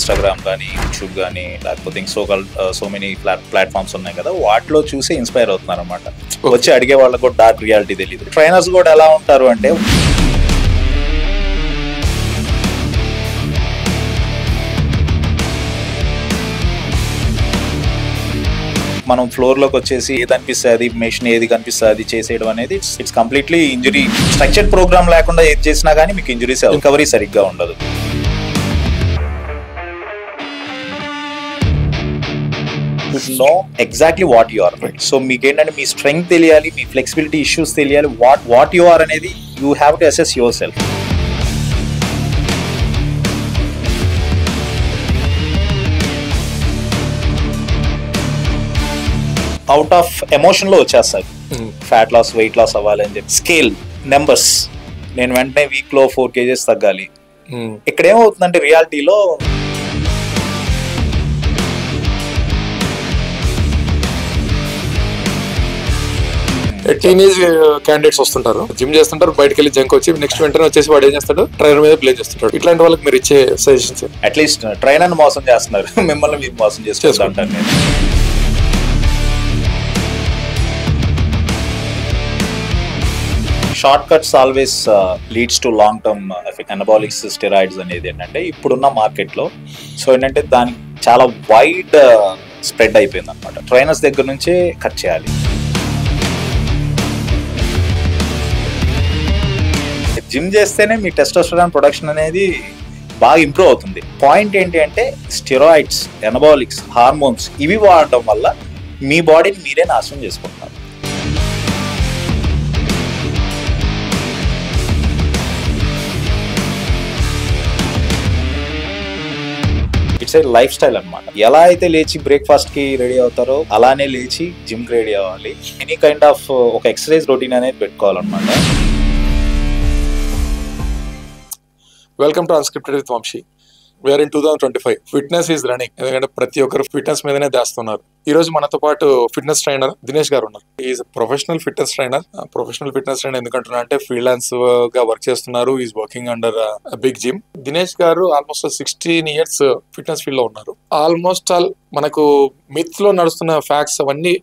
Instagram కానీ YouTube కానీ లేకపోతే సో మెనీ ప్లాట్ఫామ్స్ ఉన్నాయి కదా, వాటిలో చూసి ఇన్స్పైర్ అవుతున్నారు అనమాట. వచ్చి అడిగే వాళ్ళకి కూడా డార్క్ రియాలిటీ తెలియదు. ట్రైనర్స్ కూడా ఎలా ఉంటారు అంటే, మనం ఫ్లోర్ లోకి వచ్చేసి ఏది అనిపిస్తే అది, మెషిన్ ఏది కనిపిస్తే అది చేసేయడం అనేది it's completely injury. Structured program లేకుండా ఏది చేసినా కానీ మీకు ఇంజురీస్ రికవరీ సరిగ్గా ఉండదు. Know exactly what you are. So మీకు ఏంటంటే మీ స్ట్రెంగ్త్ తెలియాలి, మీ ఫ్లెక్సిబిలిటీ ఇష్యూస్ తెలియాలి. వాట్ యు ఆర్ అనేది you have to assess yourself. Out of emotion లో వచ్చేస్తారు. ఫ్యాట్ లాస్, వెయిట్ లాస్ అవ్వాలి అని చెప్పి స్కేల్ నెంబర్స్, నేను వెంటనే వీక్ లో 4 kgs తగ్గాలి. ఇక్కడ ఏమవుతుందంటే రియాలిటీలో టీనేజ్ క్యాండిడేట్స్ వస్తుంటారు, జిమ్ చేస్తుంటారు, బయటకు వెళ్ళి జంక్ వచ్చి నెక్స్ట్ వెంటనే వచ్చేసి వాడు ఏం చేస్తాడు, ట్రైనర్ మీద ప్లే చేస్తుంటాడు. ఇట్లాంటి వాళ్ళకి మీరు ఇచ్చే సజెషన్స్? అట్లీస్ట్ ట్రైనర్ మోసం చేస్తున్నారు, మిమ్మల్ని మీరు మోసం చేసుకుంటారు. నేను short cuts always leads to long term effect. Anabolics, steroids అనేది ఏంటంటే ఇప్పుడున్న మార్కెట్లో సో ఏంటంటే దానికి చాలా వైడ్ స్ప్రెడ్ అయిపోయింది అనమాట. ట్రైనర్స్ దగ్గర నుంచే కట్ చేయాలి. జిమ్ చేస్తేనే మీ టెస్టోస్టెరాన్ ప్రొడక్షన్ అనేది బాగా ఇంప్రూవ్ అవుతుంది. పాయింట్ ఏంటి అంటే స్టెరాయిడ్స్, ఎనబాలిక్స్, హార్మోన్స్ ఇవి వాడటం వల్ల మీ బాడీని మీరే నాశనం చేసుకుంటున్నారు. ఇట్స్ ఏ లైఫ్ స్టైల్ అనమాట. ఎలా అయితే లేచి బ్రేక్ఫాస్ట్ కి రెడీ అవుతారో అలానే లేచి జిమ్ కి రెడీ అవ్వాలి. ఎనీ కైండ్ ఆఫ్ ఒక ఎక్సర్సైజ్ రొటీన్ అనేది పెట్టుకోవాలన్నమాట. Welcome to unscripted with Vamshi. We are in 2025. Fitness is running. ఎందుకంటే ప్రతి ఒక్కరు ఫిట్నెస్ మీదనే దాస్తున్నారు. ఈ రోజు మనతో పాటు ఫిట్నెస్ ట్రైనర్ దినేష్ గారు ఉన్నారు. Is professional fitness trainer. Professional fitness trainer ఎందుకంటున్నా అంటే ఫ్రీలాన్స్ గా వర్క్ చేస్తున్నారు. Is working under big gym. Dinesh గారు ఆల్మోస్ట్ 16 years ఫిట్నెస్ ఫీల్డ్ లో ఉన్నారు. ఆల్మోస్ట్ ఆల్ మనకు మిత్ లో నడుస్తున్న ఫ్యాక్ట్స్ అవన్నీ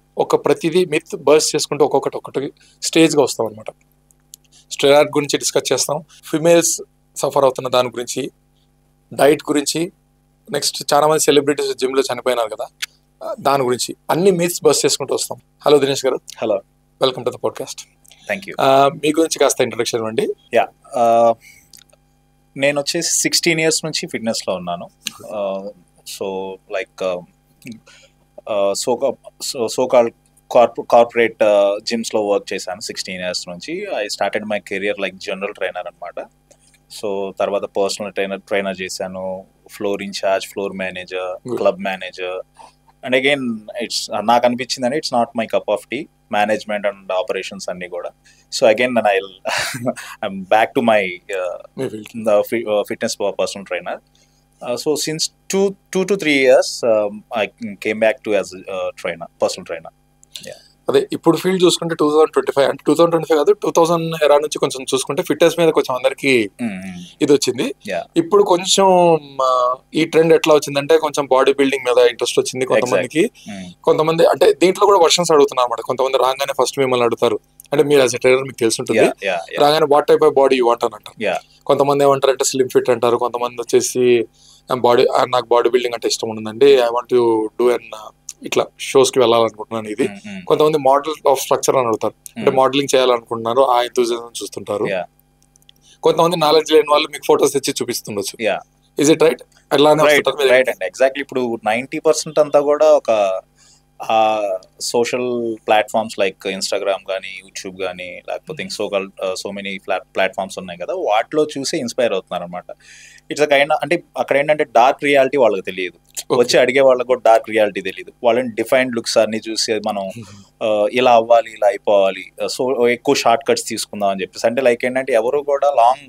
ప్రతిదీ మిత్ బర్స్ట్ చేసుకుంటూ ఒక్కొక్కటి స్టేజ్ గా వస్తాం అనమాట. స్టెరాయిడ్ గురించి డిస్కస్ చేస్తాం, ఫిమేల్స్ సఫర్ అవుతున్న దాని గురించి, డైట్ గురించి, నెక్స్ట్ చాలా మంది సెలబ్రిటీస్ జిమ్ లో చనిపోయినారు కదా దాని గురించి, అన్ని మిత్స్ బస్ చేసుకుంటూ వస్తాం. హలో దినేష్ గారు. Hello, welcome to the podcast. Thank you. మీ గురించి కాస్త ఇంట్రడక్షన్ ఇవ్వండి. యా, నేను వచ్చేసి 16 years నుంచి ఫిట్నెస్ లో ఉన్నాను. సో లైక్ కార్పొరేట్ జిమ్స్ లో వర్క్ చేశాను 16 years నుంచి. I started my career like general trainer అనమాట. సో తర్వాత పర్సనల్ ట్రైనర్ చేశాను, floor incharge, floor manager, club manager. And again నాకు అనిపించింది అని it's not my cup of tea, management and operations అన్ని కూడా. So again I'm back to my fitness personal trainer. So since 2 to 3 years I came back to as a personal trainer. Yeah. అదే ఇప్పుడు field చూసుకుంటే 2025 అంటే 2025 కాదు 2000 era నుంచి కొంచెం చూసుకుంటే ఫిట్నెస్ మీద కొంచెం అందరికి ఇది వచ్చింది. ఇప్పుడు కొంచెం ఈ ట్రెండ్ ఎట్లా వచ్చిందంటే కొంచెం బాడీ బిల్డింగ్ మీద ఇంట్రెస్ట్ వచ్చింది కొంతమందికి. కొంతమంది అంటే దీంట్లో కూడా వర్షన్స్ అడుగుతున్నారు అన్నమాట. కొంతమంది రాగానే ఫస్ట్ మిమ్మల్ని అడుగుతారు, అంటే మీరు యాజ్ ఎ ట్రైనర్ మీకు తెలుసుంటుంది, రాగానే what type of body you want అని అంటారు. కొంతమంది ఏమంటారు అంటే స్లిమ్ ఫిట్ అంటారు, కొంతమంది వచ్చేసి నాకు బాడీ బిల్డింగ్ అంటే ఇష్టం ఉందండి, I want to do and ఇట్లా షోస్ కి వెళ్ళాలనుకుంటున్నాను ఇది. కొంతమంది మోడల్ ఆఫ్ స్ట్రక్చర్ అని అడుగుతారు, అంటే మోడలింగ్ చేయాలనుకుంటున్నారు, ఆ ఎంతూజియాజం చూస్తుంటారు. కొంతమంది నాలెడ్జ్ లేని వాళ్ళు మీకు ఫోటోస్ తెచ్చి చూపిస్తుండొచ్చు. Is it right? రైట్ అండి, ఎగ్జాక్ట్లీ. ఇప్పుడు 90% అంతా కూడా ఒక సోషల్ ప్లాట్ఫామ్స్ లైక్ ఇన్స్టాగ్రామ్ కానీ, యూట్యూబ్ కానీ, లేకపోతే సో మెనీ ప్లాట్ఫామ్స్ ఉన్నాయి కదా, వాటిలో చూసి ఇన్స్పైర్ అవుతున్నారు అనమాట. ఇట్స్ కైండ్ అంటే అక్కడ ఏంటంటే డార్క్ రియాలిటీ వాళ్ళకి తెలియదు. వచ్చి అడిగే వాళ్ళకి కూడా డార్క్ రియాలిటీ తెలియదు. వాళ్ళని డిఫైన్డ్ లుక్స్ అన్ని చూసి మనం ఇలా అవ్వాలి, ఇలా అయిపోవాలి, సో ఎక్కువ షార్ట్ కట్స్ తీసుకుందాం అని చెప్పేసి. అంటే లైక్ ఏంటంటే ఎవరు కూడా లాంగ్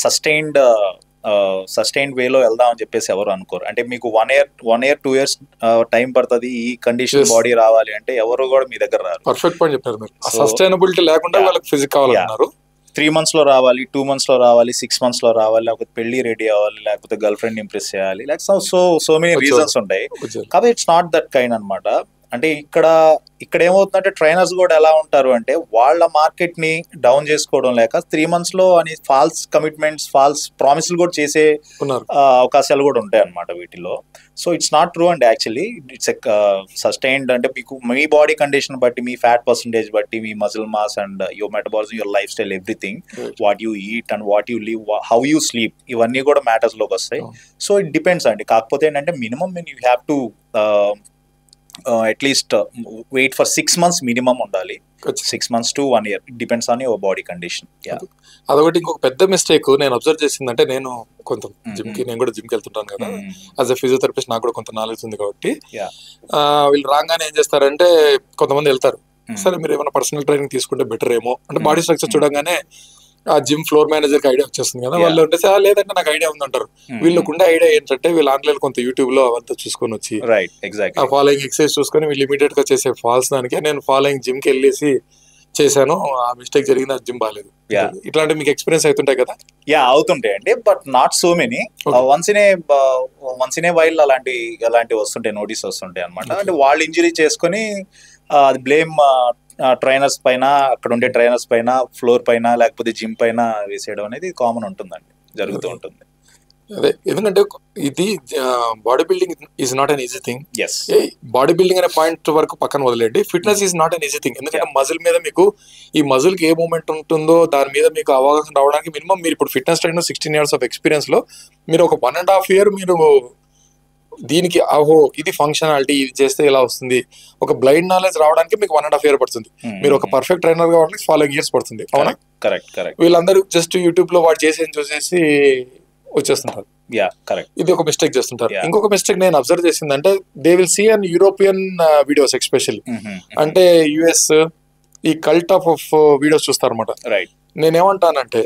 సస్టైన్డ్ వేలో వెళ్దాం అని చెప్పేసి ఎవరు అనుకోరు. అంటే మీకు 1 year 2 years టైం పడుతుంది ఈ కండిషన్ బాడీ రావాలి అంటే ఎవరు కూడా మీ దగ్గర రారు. పర్ఫెక్ట్ పాయింట్ చెప్పారు మీరు. సస్టైనబిలిటీ లేకుండా వాళ్ళకి ఫిజిక్ కావాలన్నారు. 3 months లో రావాలి, 2 months లో రావాలి, 6 months లో రావాలి, లేకపోతే పెళ్లి రెడీ అవ్వాలి, లేకపోతే గర్ల్ ఫ్రెండ్ ఇంప్రెస్ చేయాలి, లైక్ సో మెనీ రీజన్స్ ఉంటాయి. కాబట్టి ఇట్స్ నాట్ దట్ కైండ్ అనమాట. అంటే ఇక్కడ ఏమవుతుందంటే ట్రైనర్స్ కూడా ఎలా ఉంటారు అంటే వాళ్ళ మార్కెట్ ని డౌన్ చేసుకోవడం లేక 3 months లో అని ఫాల్స్ కమిట్మెంట్స్, ఫాల్స్ ప్రామిస్లు కూడా చేసే అవకాశాలు కూడా ఉంటాయి అన్నమాట వీటిలో. So it's not true and actually it's sustained. అంటే మీకు మీ బాడీ కండిషన్ బట్టి, మీ ఫ్యాట్ పర్సంటేజ్ బట్టి, మీ muscle mass and your metabolism, your life style, everything, what you eat and what you live, how you sleep, ఇవన్నీ కూడా matters లోకి వస్తాయి. So it depends అండి. కాకపోతే ఏంటంటే minimum you have to at least wait for 6 months minimum ఉండాలి. 6 months to 1 year depends on your body condition. అదొకటి. ఇంకొక పెద్ద మిస్టేక్ నేను అబ్జర్వ్ చేసిందంటే, నేను కూడా జిమ్కి వెళ్తుంటాను కదా, యాజ్ ఎ ఫిజియోథెరపిస్ట్ నాకు కూడా కొంత నాలెడ్జ్ ఉంది కాబట్టి, వీళ్ళు రాగానే ఏం చేస్తారంటే కొంతమంది వెళ్తారు, సరే మీరు ఏమైనా పర్సనల్ ట్రైనింగ్ తీసుకుంటే బెటర్ ఏమో అంటే బాడీ స్ట్రక్చర్ చూడగానే ఆ జిమ్ ఫ్లోర్ మేనేజర్ కి ఐడియా వచ్చేస్తుంది కదా, వాళ్ళు అంటే లేదంటే నాకు ఐడియా ఉందంటారు. వీళ్ళకుండే ఐడియా ఏంటంటే వీళ్ళు ఆన్లైన్ కొంత యూట్యూబ్ లో అవంతా చూసుకొని వచ్చి ఆ ఫాలోయింగ్ ఎక్సర్సైజ్ చూసుకొని వీళ్ళు ఇమీడియట్ గా చేసే ఫాల్స్ దానికి నేను ఫాలోయింగ్ జిమ్ కి వెళ్ళేసి చేశాను, ఆ మిస్టేక్ జరిగింది, ఆ జిమ్ బాగాలేదు. ఇట్లాంటి మీకు ఎక్స్పీరియన్స్ అవుతుంటాయి కదా? అవుతుంటాయి అండి, but not so many. Once in a while అలాంటివి వస్తుంటాయి, నోటీస్ వస్తుంటాయి అనమాట. అంటే వాళ్ళు ఇంజరీ చేసుకొని అది బ్లేమ్ ట్రైనర్స్ పైన, అక్కడ ఉండే ట్రైనర్స్ పైన, ఫ్లోర్ పైన, లేకపోతే జిమ్ పైన వేసేయడం అనేది కామన్ ఉంటుందండి, జరుగుతూ ఉంటుంది. అదే, ఎందుకంటే ఇది body building is not an easy thing. Yes, body building అనే పాయింట్ వరకు పక్కన వదిలేండి, fitness is not an easy thing. ఎందుకంటే మజిల్ మీద మీకు ఈ మజిల్ కి ఏ మూమెంట్ ఉంటుందో దాని మీద మీకు అవగాహన రావడానికి మినిమం మీరు ఇప్పుడు fitness trainer 16 years of experience లో మీరు ఒక 1.5 year మీరు దీనికి ఇది ఫంక్షనాలిటీ, ఇది చేస్తే ఇలా వస్తుంది, ఒక బ్లైండ్ నాలెడ్జ్ రావడానికి మీకు 1.5 year పడుతుంది. మీరు ఒక పర్ఫెక్ట్ ట్రైనర్ కావడానికి ఫాలోయింగ్ ఇయర్స్ పడుతుంది. అవునా? కరెక్ట్. వీళ్ళందరూ జస్ట్ యూట్యూబ్ లో వాడు చూసేసి వచ్చేస్తుంటారు. ఇది ఒక మిస్టేక్ చేస్తుంటారు. ఇంకొక మిస్టేక్ నేను అబ్జర్వ్ చేసిందంటే, they will see and European videos especially, అంటే యుఎస్ ఈ కల్ట్ ఆఫ్ వీడియోస్ చూస్తారు అనమాట. నేనేమంటానంటే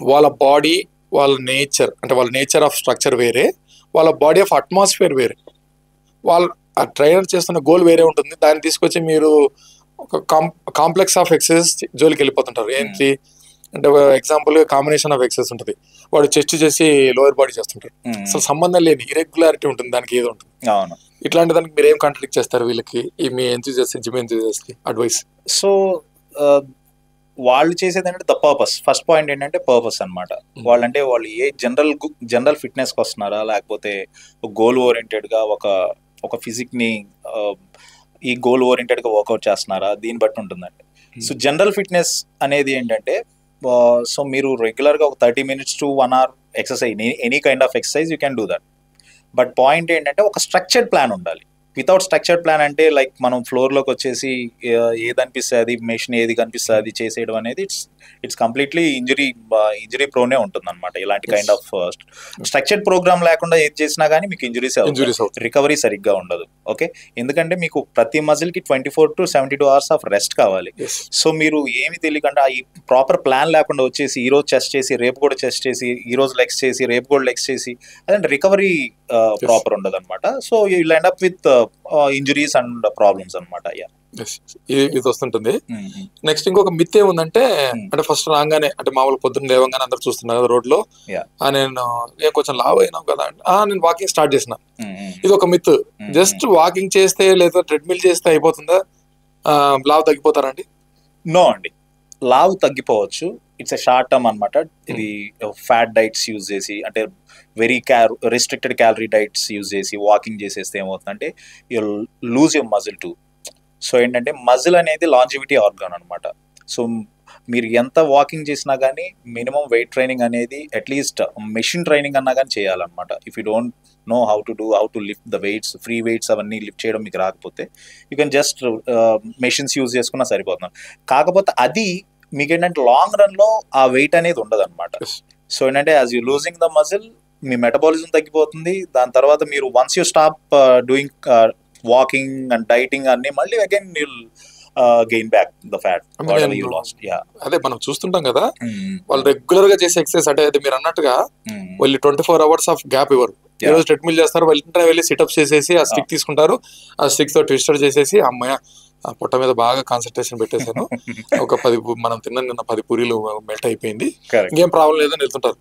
వాళ్ళ బాడీ, వాళ్ళ నేచర్, అంటే వాళ్ళ నేచర్ ఆఫ్ స్ట్రక్చర్ వేరే, వాళ్ళ బాడీ ఆఫ్ అట్మాస్ఫియర్ వేరే, వాళ్ళ ఆ ట్రైనర్ చేస్తున్న గోల్ వేరే ఉంటుంది. దాన్ని తీసుకొచ్చి మీరు ఒక కాంప్లెక్స్ ఆఫ్ ఎక్సర్సైజ్ జోలికి వెళ్ళిపోతుంటారు. ఏంటి అంటే ఎగ్జాంపుల్ కాంబినేషన్ ఆఫ్ ఎక్సర్సైజ్ ఉంటుంది, వాడు చెస్ట్ చేసి లోయర్ బాడీ చేస్తుంటారు, అసలు సంబంధం లేని ఇరెగ్యులారిటీ ఉంటుంది, దానికి ఏదో ఉంటుంది. ఇట్లాంటి దానికి మీరు ఏం కాంట్రాడిక్ట్ చేస్తారు వీళ్ళకి, మీ ఎంతూజియాస్ట్, జిమ్ ఎంతూజియాస్ట్ కి అడ్వైస్? సో వాళ్ళు చేసేది ఏంటంటే ద పర్పస్. ఫస్ట్ పాయింట్ ఏంటంటే పర్పస్ అనమాట. వాళ్ళు ఏ జనరల్ ఫిట్నెస్ కి వస్తున్నారా, లేకపోతే గోల్ ఓరియంటెడ్ గా ఒక ఫిజిక్ ని ఈ గోల్ ఓరియంటెడ్ గా వర్కౌట్ చేస్తున్నారా, దీన్ని బట్టి ఉంటుందండి. సో జనరల్ ఫిట్నెస్ అనేది ఏంటంటే, సో మీరు రెగ్యులర్ గా ఒక 30 minutes to 1 hour exercise, any kind of exercise you can do that. But point ఏంటంటే ఒక స్ట్రక్చర్డ్ ప్లాన్ ఉండాలి. వితౌట్ స్ట్రక్చర్డ్ ప్లాన్ అంటే లైక్ మనం ఫ్లోర్లోకి వచ్చేసి ఏది అనిపిస్తుంది అది, మెషిన్ ఏది కనిపిస్తుంది అది చేసేయడం అనేది ఇట్స్ కంప్లీట్లీ ఇంజరీ ప్రోనే ఉంటుంది అనమాట. ఇలాంటి కైండ్ ఆఫ్ స్ట్రక్చర్డ్ ప్రోగ్రామ్ లేకుండా ఏది చేసినా కానీ మీకు ఇంజరీస్ రికవరీ సరిగ్గా ఉండదు. ఓకే, ఎందుకంటే మీకు ప్రతి మజిల్ కి 24 to 72 hours ఆఫ్ రెస్ట్ కావాలి. సో మీరు ఏమి తెలియకుండా ఈ ప్రాపర్ ప్లాన్ లేకుండా వచ్చేసి ఈ రోజు చెస్ట్ చేసి రేపు కూడా చెస్ట్ చేసి, ఈ రోజు లెగ్స్ చేసి రేపు కూడా లెగ్స్ చేసి, అదంటే రికవరీ ప్రాపర్ ఉండదు అనమాట. So you will end up with injuries and problems అనమాట. ఇది వస్తుంటుంది. నెక్స్ట్ ఇంకొక మిత్ ఏముందంటే, అంటే ఫస్ట్ రాగానే అంటే మామూలు పొద్దున్న లేవగానే అందరు చూస్తున్నారు కదా రోడ్ లో, నేను కొంచెం లావ్ అయినావు కదా, నేను వాకింగ్ స్టార్ట్ చేసిన. ఇది ఒక మిత్. జస్ట్ వాకింగ్ చేస్తే లేదా ట్రెడ్మిల్ చేస్తే అయిపోతుందా, లావ్ తగ్గిపోతారండి? నో అండి, లావ్ తగ్గిపోవచ్చు. ఇట్స్ ఎ షార్ట్ టర్మ్ అనమాట. ఇది ఫ్యాట్ డైట్స్ యూజ్ చేసి, అంటే very restricted calorie diets use చేసి వాకింగ్ చేసేస్తే ఏమవుతుందంటే you lose your muscle to. So ఏంటంటే మజిల్ అనేది లాంజివిటీ ఆర్గాన్ అనమాట. సో మీరు ఎంత వాకింగ్ చేసినా కానీ మినిమం వెయిట్ ట్రైనింగ్ అనేది అట్లీస్ట్ మెషిన్ ట్రైనింగ్ అన్నా కానీ చేయాలన్నమాట. If you don't know how to lift the weights, free weights అవన్నీ లిఫ్ట్ చేయడం మీకు రాకపోతే you can just machines use చేసుకున్నా సరిపోతుంది. కాకపోతే అది మీకు ఏంటంటే లాంగ్ రన్ లో ఆ వెయిట్ అనేది ఉండదు అనమాట. సో ఏంటంటే as you losing the muscle me metabolism తగ్గిపోతుంది. దాని తర్వాత మీరు once you stop doing walking and dieting అన్ని మళ్ళీ again you'll gain back the fat you last. అదే మనం చూస్తుంటాం కదా, వాళ్ళు రెగ్యులర్ గా చేసే ఎక్సర్సైజ్ అంటే అది మీరు అన్నట్టుగా వాళ్ళు 24 hours ఆఫ్ గ్యాప్ ఇవ్వరు. ఈ రోజు ట్రెడ్మిల్ చేస్తారు, వెంటనే వెళ్ళి సిటప్స్ చేసేసి ఆ స్టిక్ తీసుకుంటారు, ఆ స్టిక్ తో ట్విస్టర్ చేసేసి అమ్మాయి ఆ పొట్ట మీద బాగా కాన్సన్ట్రేషన్ పెట్టేశాను. ఒక 10 మనం నిన్న 10 పూరీలు మెల్ట్ అయిపోయింది, ఇంకేం ప్రాబ్లం లేదని వెళ్తుంటారు.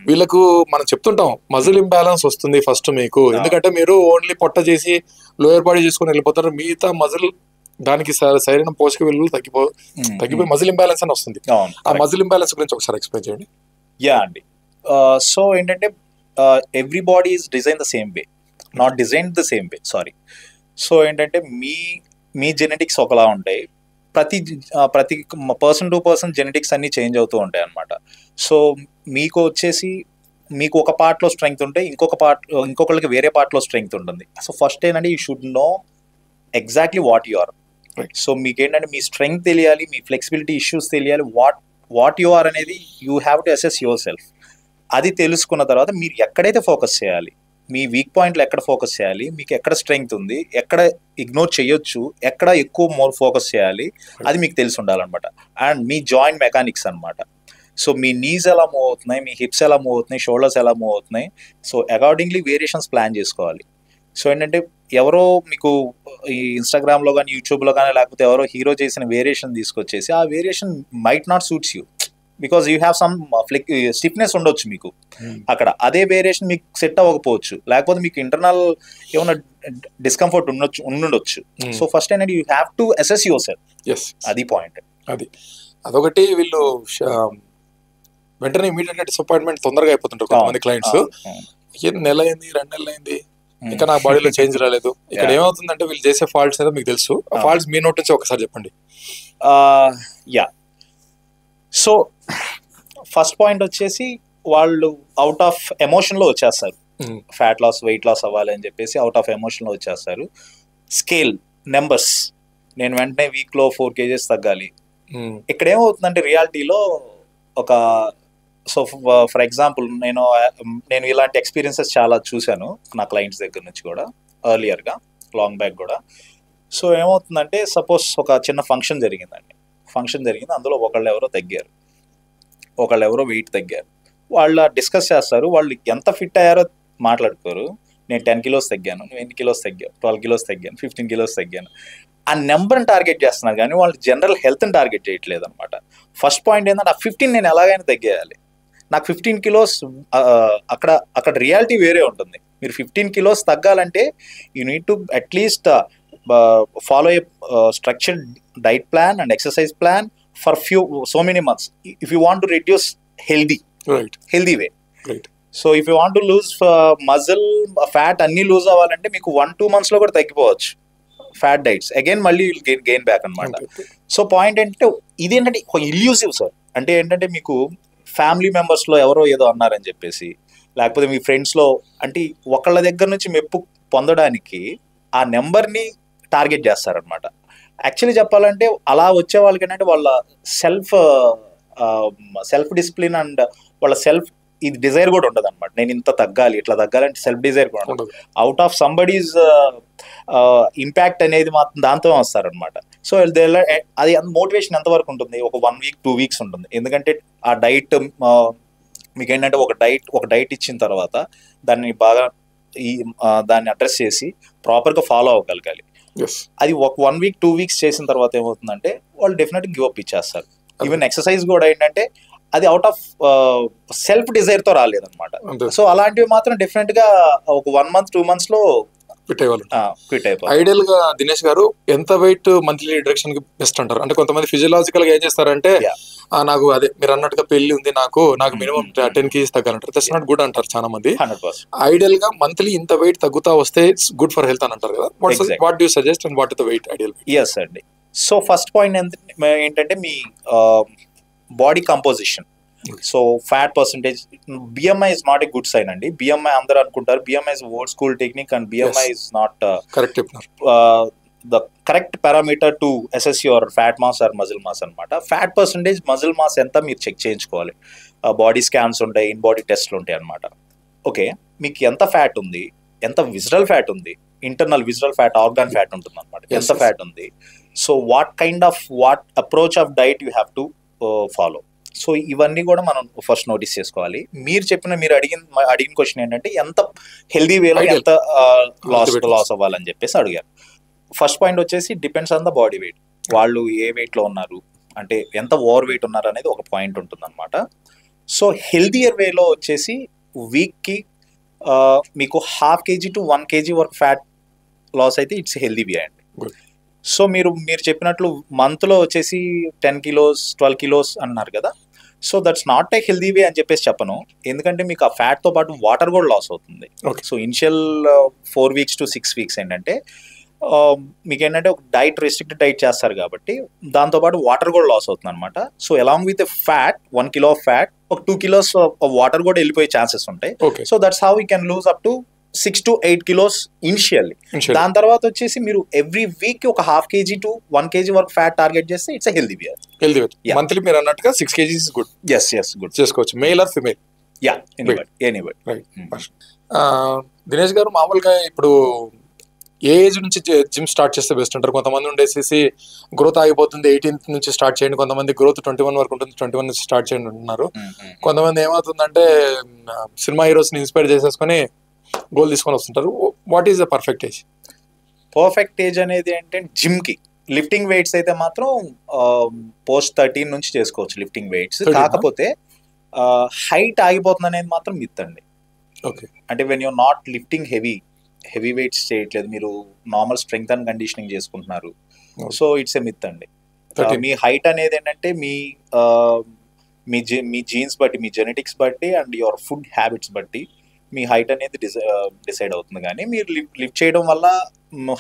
వీళ్ళకు మనం చెప్తుంటాం మజిల్ ఇంబ్యాలెన్స్ వస్తుంది ఫస్ట్ మీకు, ఎందుకంటే మీరు ఓన్లీ పొట్ట చేసి లోయర్ బాడీ చేసుకుని వెళ్ళిపోతారు, మిగతా మజిల్ దానికి సరైన పోషక విలువలు తగ్గిపోయి మజిల్ ఇంబ్యాలెన్స్ అని వస్తుంది. ఆ మజిల్ ఇంబ్యాలెన్స్ గురించి ఒకసారి ఎక్స్ప్లెయిన్ చేయండి. యా అండి, సో ఏంటంటే every body is design the same way, not design the same way, sorry. So ఏంటంటే మీ జెనెటిక్స్ ఒకలా ఉంటాయి, ప్రతి పర్సన్ టు పర్సన్ జెనెటిక్స్ అన్ని చేంజ్ అవుతూ ఉంటాయి అన్నమాట. సో మీకు వచ్చేసి మీకు ఒక పార్ట్లో స్ట్రెంగ్త్ ఉంటే ఇంకొకరికి వేరే పార్ట్లో స్ట్రెంగ్త్ ఉంటుంది. సో ఫస్ట్ ఏంటంటే you should know exactly what you are. So మీకు ఏంటంటే మీ స్ట్రెంగ్త్ తెలియాలి, మీ ఫ్లెక్సిబిలిటీ ఇష్యూస్ తెలియాలి, వాట్ యు ఆర్ అనేది you have to assess yourself. అది తెలుసుకున్న తర్వాత మీరు ఎక్కడైతే ఫోకస్ చేయాలి, మీ వీక్ పాయింట్లో ఎక్కడ ఫోకస్ చేయాలి, మీకు ఎక్కడ స్ట్రెంగ్త్ ఉంది, ఎక్కడ ఇగ్నోర్ చేయొచ్చు, ఎక్కడ ఎక్కువ ఫోకస్ చేయాలి, అది మీకు తెలిసి ఉండాలన్నమాట. అండ్ మీ జాయింట్ మెకానిక్స్ అనమాట. సో మీ నీస్ ఎలా మూవ్ అవుతున్నాయి, మీ హిప్స్ ఎలా మూవ్ అవుతున్నాయి, షోల్డర్స్ ఎలా మూవ్ అవుతున్నాయి, సో అకార్డింగ్లీ వేరియేషన్స్ ప్లాన్ చేసుకోవాలి. సో ఏంటంటే ఎవరో మీకు ఈ ఇన్స్టాగ్రామ్లో కానీ యూట్యూబ్లో కానీ లేకపోతే ఎవరో హీరో చేసిన వేరియేషన్ తీసుకొచ్చేసి ఆ variation might not suits you, because you have some stiffness ఉండొచ్చు మీకు అక్కడ, అదే వేరియేషన్ మీకు సెట్ అవ్వకపోవచ్చు, లేకపోతే మీకు ఇంటర్నల్ ఏమైనా డిస్కంఫర్ట్ ఉండొచ్చు. సో ఫస్ట్ ఏంటంటే you have to assess yourself, అది పాయింట్. అదొకటి వీళ్ళు వెంటనే ఇమీడియట్ గా డిసప్పాయింట్మెంట్ తొందరగా అయిపోతుంటారు కొంతమంది క్లయింట్స్. నెల అయింది, 2 నెలలు అయింది, ఇంకా నా బాడీలో చేంజ్ రాలేదు. ఇక్కడ ఏమవుతుందంటే వీళ్ళు చేసే ఫాల్ట్స్ ఏదో మీకు తెలుసు, ఆ ఫాల్ట్స్ మీ నోట్ నుంచి ఒకసారి చెప్పండి. యా, సో ఫస్ట్ పాయింట్ వచ్చేసి వాళ్ళు అవుట్ ఆఫ్ ఎమోషన్ లో వచ్చేస్తారు. ఫ్యాట్ లాస్, వెయిట్ లాస్ అవ్వాలి అని చెప్పేసి అవుట్ ఆఫ్ ఎమోషన్ లో వచ్చేస్తారు. స్కేల్ నెంబర్స్, నేను వెంటనే వీక్ లో 4 kgs తగ్గాలి. ఇక్కడ ఏమవుతుందంటే రియాలిటీలో ఒక, సో ఫర్ ఎగ్జాంపుల్ నేను ఇలాంటి ఎక్స్పీరియన్సెస్ చాలా చూశాను నా క్లయింట్స్ దగ్గర నుంచి కూడా, ఎర్లియర్గా లాంగ్ బ్యాక్ కూడా. సో ఏమవుతుందంటే సపోజ్ ఒక చిన్న ఫంక్షన్ జరిగిందండి, అందులో ఒకళ్ళు ఎవరో తగ్గారు, ఒకళ్ళు ఎవరో వెయిట్ తగ్గారు. వాళ్ళు డిస్కస్ చేస్తారు, వాళ్ళు ఎంత ఫిట్ అయ్యారో మాట్లాడుకోరు. నేను 10 kilos తగ్గాను, నువ్వు ఎన్ని kilos తగ్గావు, 12 kilos తగ్గాను, 15 kilos తగ్గాను. ఆ నెంబర్ని టార్గెట్ చేస్తున్నారు కానీ వాళ్ళు జనరల్ హెల్త్ని టార్గెట్ చేయట్లేదు అనమాట. ఫస్ట్ పాయింట్ ఏంటంటే ఆ 15 నేను ఎలాగైనా తగ్గేయాలి. నాకు 15 kilos అక్కడ రియాలిటీ వేరే ఉంటుంది. మీరు 15 kilos తగ్గాలంటే you need to at least follow A structured diet plan and exercise plan for so many months if you want to reduce healthy way. So if you want to lose muscle, fat అన్ని loose అవ్వాలంటే మీకు 1-2 months లో కూడా తగ్గిపోవచ్చు fat diets. Again మళ్ళీ gain back అనమాట. So point ఏంటంటే ఇదేంటంటే ఇల్యూజివ్ సార్. అంటే ఏంటంటే మీకు ఫ్యామిలీ మెంబర్స్లో ఎవరో ఏదో అన్నారని చెప్పేసి, లేకపోతే మీ ఫ్రెండ్స్లో, అంటే ఒకళ్ళ దగ్గర నుంచి మెప్పు పొందడానికి ఆ నెంబర్ని టార్గెట్ చేస్తారనమాట. యాక్చువల్లీ చెప్పాలంటే అలా వచ్చే వాళ్ళకి ఏంటంటే వాళ్ళ సెల్ఫ్ డిసిప్లిన్ అండ్ వాళ్ళ సెల్ఫ్ ఇది డిజైర్ కూడా ఉండదు అనమాట. నేను ఇంత తగ్గాలి, ఇట్లా తగ్గాలంటే సెల్ఫ్ డిజైర్ కూడా ఉండదు. అవుట్ ఆఫ్ సంబడీస్ ఇంపాక్ట్ అనేది మాత్రం దాంతో వస్తారనమాట. సో అది మోటివేషన్ ఎంతవరకు ఉంటుంది, ఒక 1 week 2 weeks ఉంటుంది. ఎందుకంటే ఆ డైట్ మీకు ఏంటంటే ఒక డైట్ ఇచ్చిన తర్వాత దాన్ని బాగా దాన్ని అడ్రస్ చేసి ప్రాపర్గా ఫాలో అవ్వగలగాలి. అది ఒక 1 week 2 weeks చేసిన తర్వాత ఏమవుతుందంటే వాళ్ళు డెఫినెట్గా గివ్ అప్ ఇచ్చేస్తారు. ఈవెన్ ఎక్సర్సైజ్ కూడా ఏంటంటే అది అవుట్ ఆఫ్ సెల్ఫ్ డిజైర్ తో రాలేదన్నమాట. సో అలాంటివి మాత్రం డెఫినెట్ గా ఒక 1 month 2 months లో క్విట్ అయిపోవాలి. ఐడియల్ గా దినేష్ గారు ఎంత వెయిట్ మంత్లీ రిడక్షన్ కి బెస్ట్ అంటారు? అంటే కొంతమంది ఫిజియలాజికల్ గా ఏం చేస్తారంటే నాకు అదే మీరు అన్నట్టుగా పెళ్లి ఉంది, నాకు మినిమం 10 kgs తగ్గాలంటారు. దట్స్ నాట్ గుడ్ అంటారు చాలా మంది. ఐడియల్ గా మంత్లీ ఇంత వెయిట్ తగ్గుతా వస్తే ఇట్స్ గుడ్ ఫర్ హెల్త్ అని అంటారు కదా. What do suggest and what the weight ideal? yes అండి. సో ఫస్ట్ పాయింట్ ఏంటంటే మీ body composition. So fat percentage, BMI is not a good sign అండి. బిఎంఐ అందరూ అనుకుంటారు BMI is old school technique and BMI is not the correct parameter to assess your fat mass or muscle mass అనమాట. Fat percentage, muscle mass ఎంత మీరు check చేయించుకోవాలి. Body scans ఉంటాయి, InBody టెస్ట్లు ఉంటాయి అనమాట. ఓకే, మీకు ఎంత ఫ్యాట్ ఉంది, ఎంత విజరల్ ఫ్యాట్ ఉంది, internal visceral fat, organ fat ఉంటుంది అనమాట, ఎంత ఫ్యాట్ ఉంది. So what approach of diet you have to follow. So ఇవన్నీ కూడా మనం ఫస్ట్ నోటీస్ చేసుకోవాలి. మీరు అడిగిన క్వశ్చన్ ఏంటంటే ఎంత హెల్దీ వేలో ఎంత లాస్ అవ్వాలని చెప్పేసి అడిగారు. ఫస్ట్ పాయింట్ వచ్చేసి depends on the body weight. వాళ్ళు ఏ వెయిట్ లో ఉన్నారు, అంటే ఎంత ఓవర్ వెయిట్ ఉన్నారు అనేది ఒక పాయింట్ ఉంటుంది అనమాట. సో హెల్దియర్ వేలో వచ్చేసి వీక్కి మీకు 0.5 kg to 1 kg వరకు ఫ్యాట్ లాస్ అయితే ఇట్స్ హెల్దీ వే అండి. సో మీరు చెప్పినట్లు మంత్లో వచ్చేసి 10 kilos 12 kilos అన్నారు కదా. So that's not a healthy way అని చెప్పేసి చెప్పను, ఎందుకంటే మీకు ఆ ఫ్యాట్తో పాటు వాటర్ కూడా లాస్ అవుతుంది. So initial 4 weeks to 6 weeks ఏంటంటే మీకు ఏంటంటే ఒక రెస్ట్రిక్టెడ్ డైట్ చేస్తారు కాబట్టి దాంతోపాటు వాటర్ కూడా లాస్ అవుతుంది అనమాట. So along with fat 1 kilo of fat ఒక 2 kilos వాటర్ కూడా వెళ్ళిపోయే ఛాన్సెస్ ఉంటాయి. So that's how you can lose up to 6 to 8 kilos initially. దాని తర్వాత వచ్చేసి మీరు ఎవ్రీ వీక్ ఒక 0.5 kg to 1 kg వరకు ఫ్యాట్ టార్గెట్ చేస్తే it's healthy beer. Healthy monthly మీరు అన్నట్టుగా 6 kg గుడ్. yes గుడ్ చేసుకోవచ్చు, male or female. Anybody. Dinesh garu, మామూలుగా ఇప్పుడు ఏ ఏజ్ నుంచి జిమ్ స్టార్ట్ చేస్తే బెస్ట్ అంటారు? కొంతమంది ఉండేసేసి గ్రోత్ ఆగిపోతుంది 18th నుంచి స్టార్ట్ చేయండి, కొంతమంది గ్రోత్ 21 వరకు ఉంటుంది 21 నుంచి స్టార్ట్ చేయండి అంటున్నారు. కొంతమంది ఏమవుతుందంటే సినిమా హీరోస్ ని ఇన్స్పైర్ చేసేసుకొని గోల్ తీసుకొని వస్తుంటారు. What is the perfect age? Perfect age అనేది ఏంటంటే జిమ్ కి లిఫ్టింగ్ వెయిట్స్ అయితే మాత్రం పోస్ట్ 13 నుంచి చేసుకోవచ్చు లిఫ్టింగ్ వెయిట్స్. కాకపోతే హైట్ ఆగిపోతుంది అనేది మాత్రం మిత్ అండి. ఓకే, అంటే when you're not lifting heavy weights చేయట్లేదు, మీరు నార్మల్ స్ట్రెంగ్త్ అండ్ కండిషనింగ్ చేసుకుంటున్నారు, సో ఇట్స్ ఎ మిత్ అండి. మీ హైట్ అనేది ఏంటంటే మీ జీన్స్ బట్టి, మీ జెనెటిక్స్ బట్టి అండ్ యువర్ ఫుడ్ హ్యాబిట్స్ బట్టి మీ హైట్ అనేది డిసైడ్ అవుతుంది. కానీ మీరు లిఫ్ట్ చేయడం వల్ల